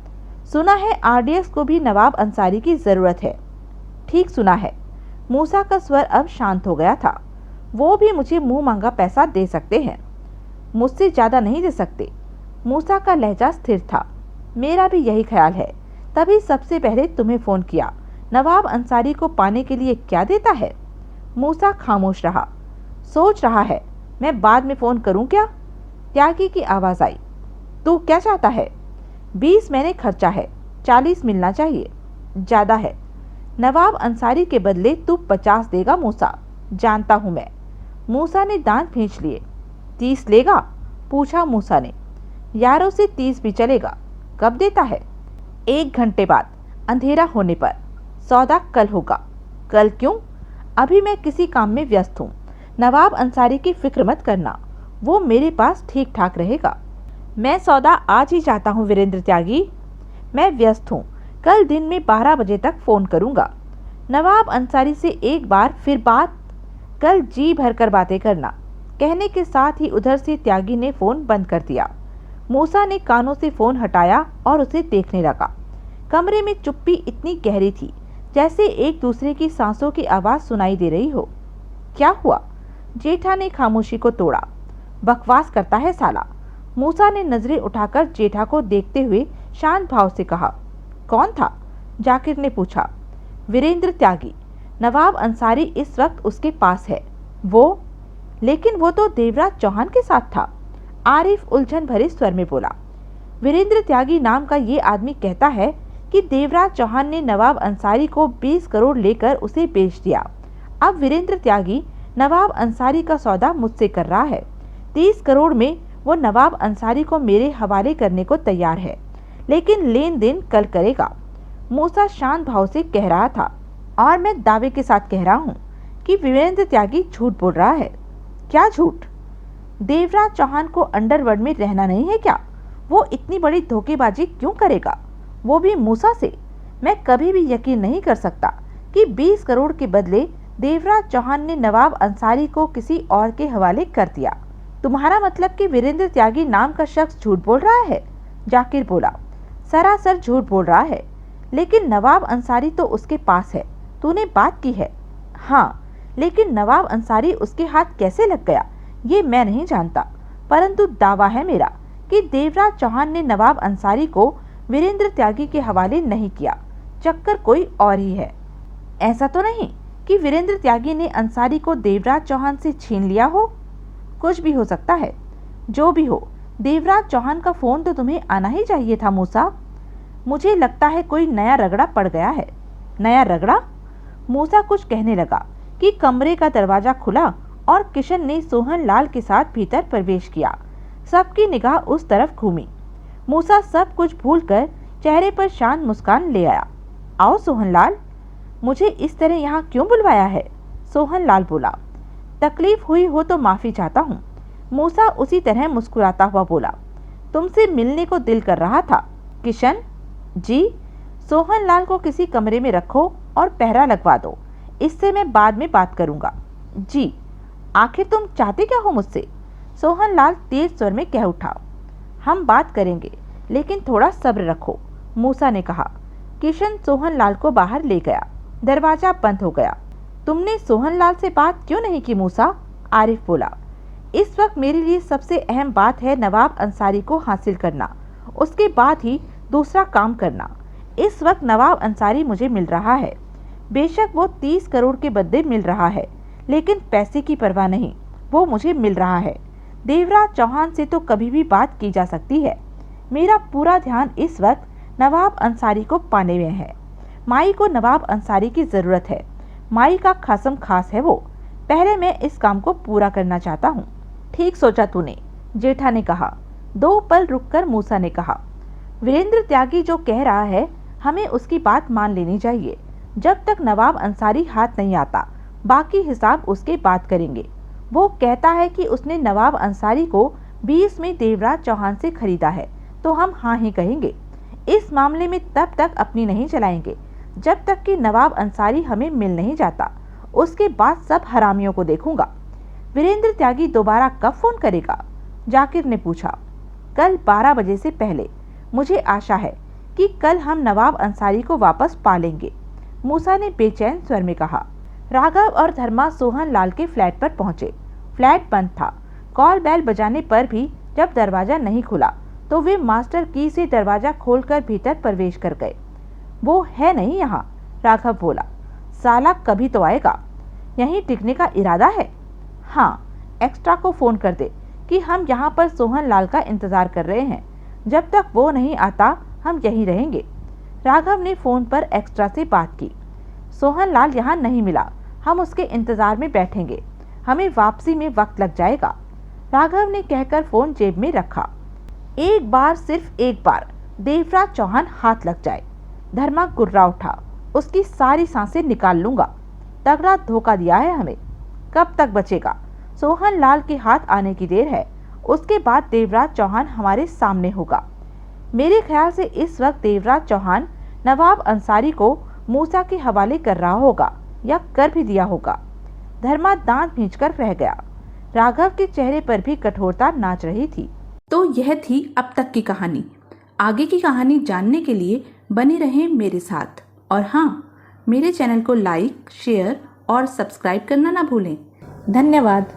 सुना है आरडीएक्स को भी नवाब अंसारी की ज़रूरत है। ठीक सुना है। मूसा का स्वर अब शांत हो गया था। वो भी मुझे मुंह मांगा पैसा दे सकते हैं, मुझसे ज़्यादा नहीं दे सकते। मूसा का लहजा स्थिर था। मेरा भी यही ख्याल है, तभी सबसे पहले तुम्हें फ़ोन किया। नवाब अंसारी को पाने के लिए क्या देता है? मूसा खामोश रहा। सोच रहा है, मैं बाद में फ़ोन करूं क्या? त्यागी की आवाज़ आई। तू क्या चाहता है? 20 मैंने खर्चा है, 40 मिलना चाहिए। ज़्यादा है। नवाब अंसारी के बदले तू 50 देगा मूसा, जानता हूँ मैं। मूसा ने दांत खींच लिए। 30 लेगा? पूछा मूसा ने। यारों से 30 भी चलेगा। कब देता है? 1 घंटे बाद, अंधेरा होने पर। सौदा कल होगा। कल क्यों? अभी मैं किसी काम में व्यस्त हूँ। नवाब अंसारी की फिक्र मत करना, वो मेरे पास ठीक ठाक रहेगा। मैं सौदा आज ही चाहता हूँ वीरेंद्र त्यागी। मैं व्यस्त हूँ, कल दिन में 12 बजे तक फ़ोन करूँगा। नवाब अंसारी से एक बार फिर बात, कल जी भरकर बातें करना। कहने के साथ ही उधर से त्यागी ने फ़ोन बंद कर दिया। मूसा ने कानों से फ़ोन हटाया और उसे देखने लगा। कमरे में चुप्पी इतनी गहरी थी जैसे एक दूसरे की सांसों की आवाज़ सुनाई दे रही हो। क्या हुआ? जेठा ने खामोशी को तोड़ा। बकवास करता है साला। मूसा ने नजरें उठाकर जेठा को देखते हुए शांत भाव से कहा। कौन था? जाकिर ने पूछा। वीरेंद्र त्यागी। नवाब अंसारी इस वक्त उसके पास है। वो? लेकिन वो तो देवराज चौहान के साथ था। आरिफ उलझन भरे स्वर में बोला। वीरेंद्र त्यागी नाम का ये आदमी कहता है कि देवराज चौहान ने नवाब अंसारी को 20 करोड़ लेकर उसे बेच दिया। अब वीरेंद्र त्यागी नवाब अंसारी का सौदा मुझसे कर रहा है। 30 करोड़ में वो नवाब अंसारी को मेरे हवाले करने को तैयार है, लेकिन लेन देन कल करेगा। मूसा शांत भाव से कह रहा था। और मैं दावे के साथ कह रहा हूँ कि वीरेंद्र त्यागी झूठ बोल रहा है। क्या झूठ? देवराज चौहान को अंडरवर्ल्ड में रहना नहीं है क्या? वो इतनी बड़ी धोखेबाजी क्यों करेगा, वो भी मूसा से? मैं कभी भी यकीन नहीं कर सकता कि 20 करोड़ के बदले देवराज चौहान ने नवाब अंसारी को किसी और के हवाले कर दिया। तुम्हारा मतलब कि वीरेंद्र त्यागी नाम का शख्स झूठ बोल रहा है? जाकिर बोला। सरासर झूठ बोल रहा है, लेकिन नवाब अंसारी तो उसके पास है। तूने बात की है? हाँ, लेकिन नवाब अंसारी उसके हाथ कैसे लग गया ये मैं नहीं जानता, परंतु दावा है मेरा कि देवराज चौहान ने नवाब अंसारी को वीरेंद्र त्यागी के हवाले नहीं किया। चक्कर कोई और ही है। ऐसा तो नहीं कि वीरेंद्र त्यागी ने अंसारी को देवराज चौहान से छीन लिया हो? कुछ भी हो सकता है। जो भी हो, देवराज चौहान का फोन तो तुम्हें आना ही चाहिए था मूसा। मुझे लगता है कोई नया रगड़ा पड़ गया है। नया रगड़ा? मूसा कुछ कहने लगा कि कमरे का दरवाजा खुला और किशन ने सोहन लाल के साथ भीतर प्रवेश किया। सबकी निगाह उस तरफ घूमी। मूसा सब कुछ भूलकर चेहरे पर शांत मुस्कान ले आया। आओ सोहन लाल, मुझे इस तरह यहाँ क्यों बुलवाया है? सोहन लाल बोला। तकलीफ हुई हो तो माफ़ी चाहता हूँ। मूसा उसी तरह मुस्कुराता हुआ बोला। तुमसे मिलने को दिल कर रहा था। किशन जी, सोहन लाल को किसी कमरे में रखो और पहरा लगवा दो। इससे मैं बाद में बात करूँगा। जी, आखिर तुम चाहते क्या हो मुझसे? सोहन लाल तेज स्वर में कह उठा। हम बात करेंगे, लेकिन थोड़ा सब्र रखो, मूसा ने कहा। किशन सोहन लाल को बाहर ले गया। दरवाजा बंद हो गया। तुमने सोहन लाल से बात क्यों नहीं की मूसा? आरिफ बोला। इस वक्त मेरे लिए सबसे अहम बात है नवाब अंसारी को हासिल करना, उसके बाद ही दूसरा काम करना। इस वक्त नवाब अंसारी मुझे मिल रहा है। बेशक वो 30 करोड़ के बदले मिल रहा है, लेकिन पैसे की परवाह नहीं, वो मुझे मिल रहा है। देवराज चौहान से तो कभी भी बात की जा सकती है। मेरा पूरा ध्यान इस वक्त नवाब अंसारी को पाने में है। माई को नवाब अंसारी की ज़रूरत है। माई का खासम खास है वो। पहले मैं इस काम को पूरा करना चाहता हूँ। ठीक सोचा तूने, जेठा ने कहा। 2 पल रुककर मूसा ने कहा, वीरेंद्र त्यागी जो कह रहा है हमें उसकी बात मान लेनी चाहिए। जब तक नवाब अंसारी हाथ नहीं आता, बाकी हिसाब उसके बात करेंगे। वो कहता है कि उसने नवाब अंसारी को 20 में देवराज चौहान से खरीदा है, तो हम हाँ ही कहेंगे। इस मामले में तब तक अपनी नहीं चलाएंगे जब तक कि नवाब अंसारी हमें मिल नहीं जाता। उसके बाद सब हरामियों को देखूंगा। वीरेंद्र त्यागी दोबारा कब फोन करेगा? जाकिर ने पूछा। कल 12 बजे से पहले। मुझे आशा है कि कल हम नवाब अंसारी को वापस पा लेंगे, मूसा ने बेचैन स्वर में कहा। राघव और धर्मा सोहन लाल के फ्लैट पर पहुंचे। फ्लैट बंद था। कॉल बेल बजाने पर भी जब दरवाजा नहीं खुला तो वे मास्टर की से दरवाजा खोलकर भीतर प्रवेश कर गए। वो है नहीं यहाँ, राघव बोला। साला कभी तो आएगा। यहीं टिकने का इरादा है? हाँ, एक्स्ट्रा को फोन कर दे कि हम यहाँ पर सोहन लाल का इंतजार कर रहे हैं। जब तक वो नहीं आता हम यहीं रहेंगे। राघव ने फोन पर एक्स्ट्रा से बात की। सोहन लाल यहाँ नहीं मिला, हम उसके इंतजार में बैठेंगे। हमें वापसी में वक्त लग जाएगा, राघव ने कहकर फोन जेब में रखा। एक बार, सिर्फ एक बार देवराज चौहान हाथ लग जाए। धर्मा गुर्रा उठा। उसकी सारी सांसें निकाल लूंगा। तगड़ा धोखा दिया है हमें। कब तक बचेगा? सोहन लाल के हाथ आने की देर है, उसके बाद देवराज चौहान हमारे सामने होगा। मेरे ख्याल से इस वक्त देवराज चौहान नवाब अंसारी को मूसा के हवाले कर रहा होगा या कर भी दिया होगा। धर्मा दांत भींचकर रह गया। राघव के चेहरे पर भी कठोरता नाच रही थी। तो यह थी अब तक की कहानी। आगे की कहानी जानने के लिए बने रहें मेरे साथ। और हाँ, मेरे चैनल को लाइक, शेयर और सब्सक्राइब करना ना भूलें। धन्यवाद।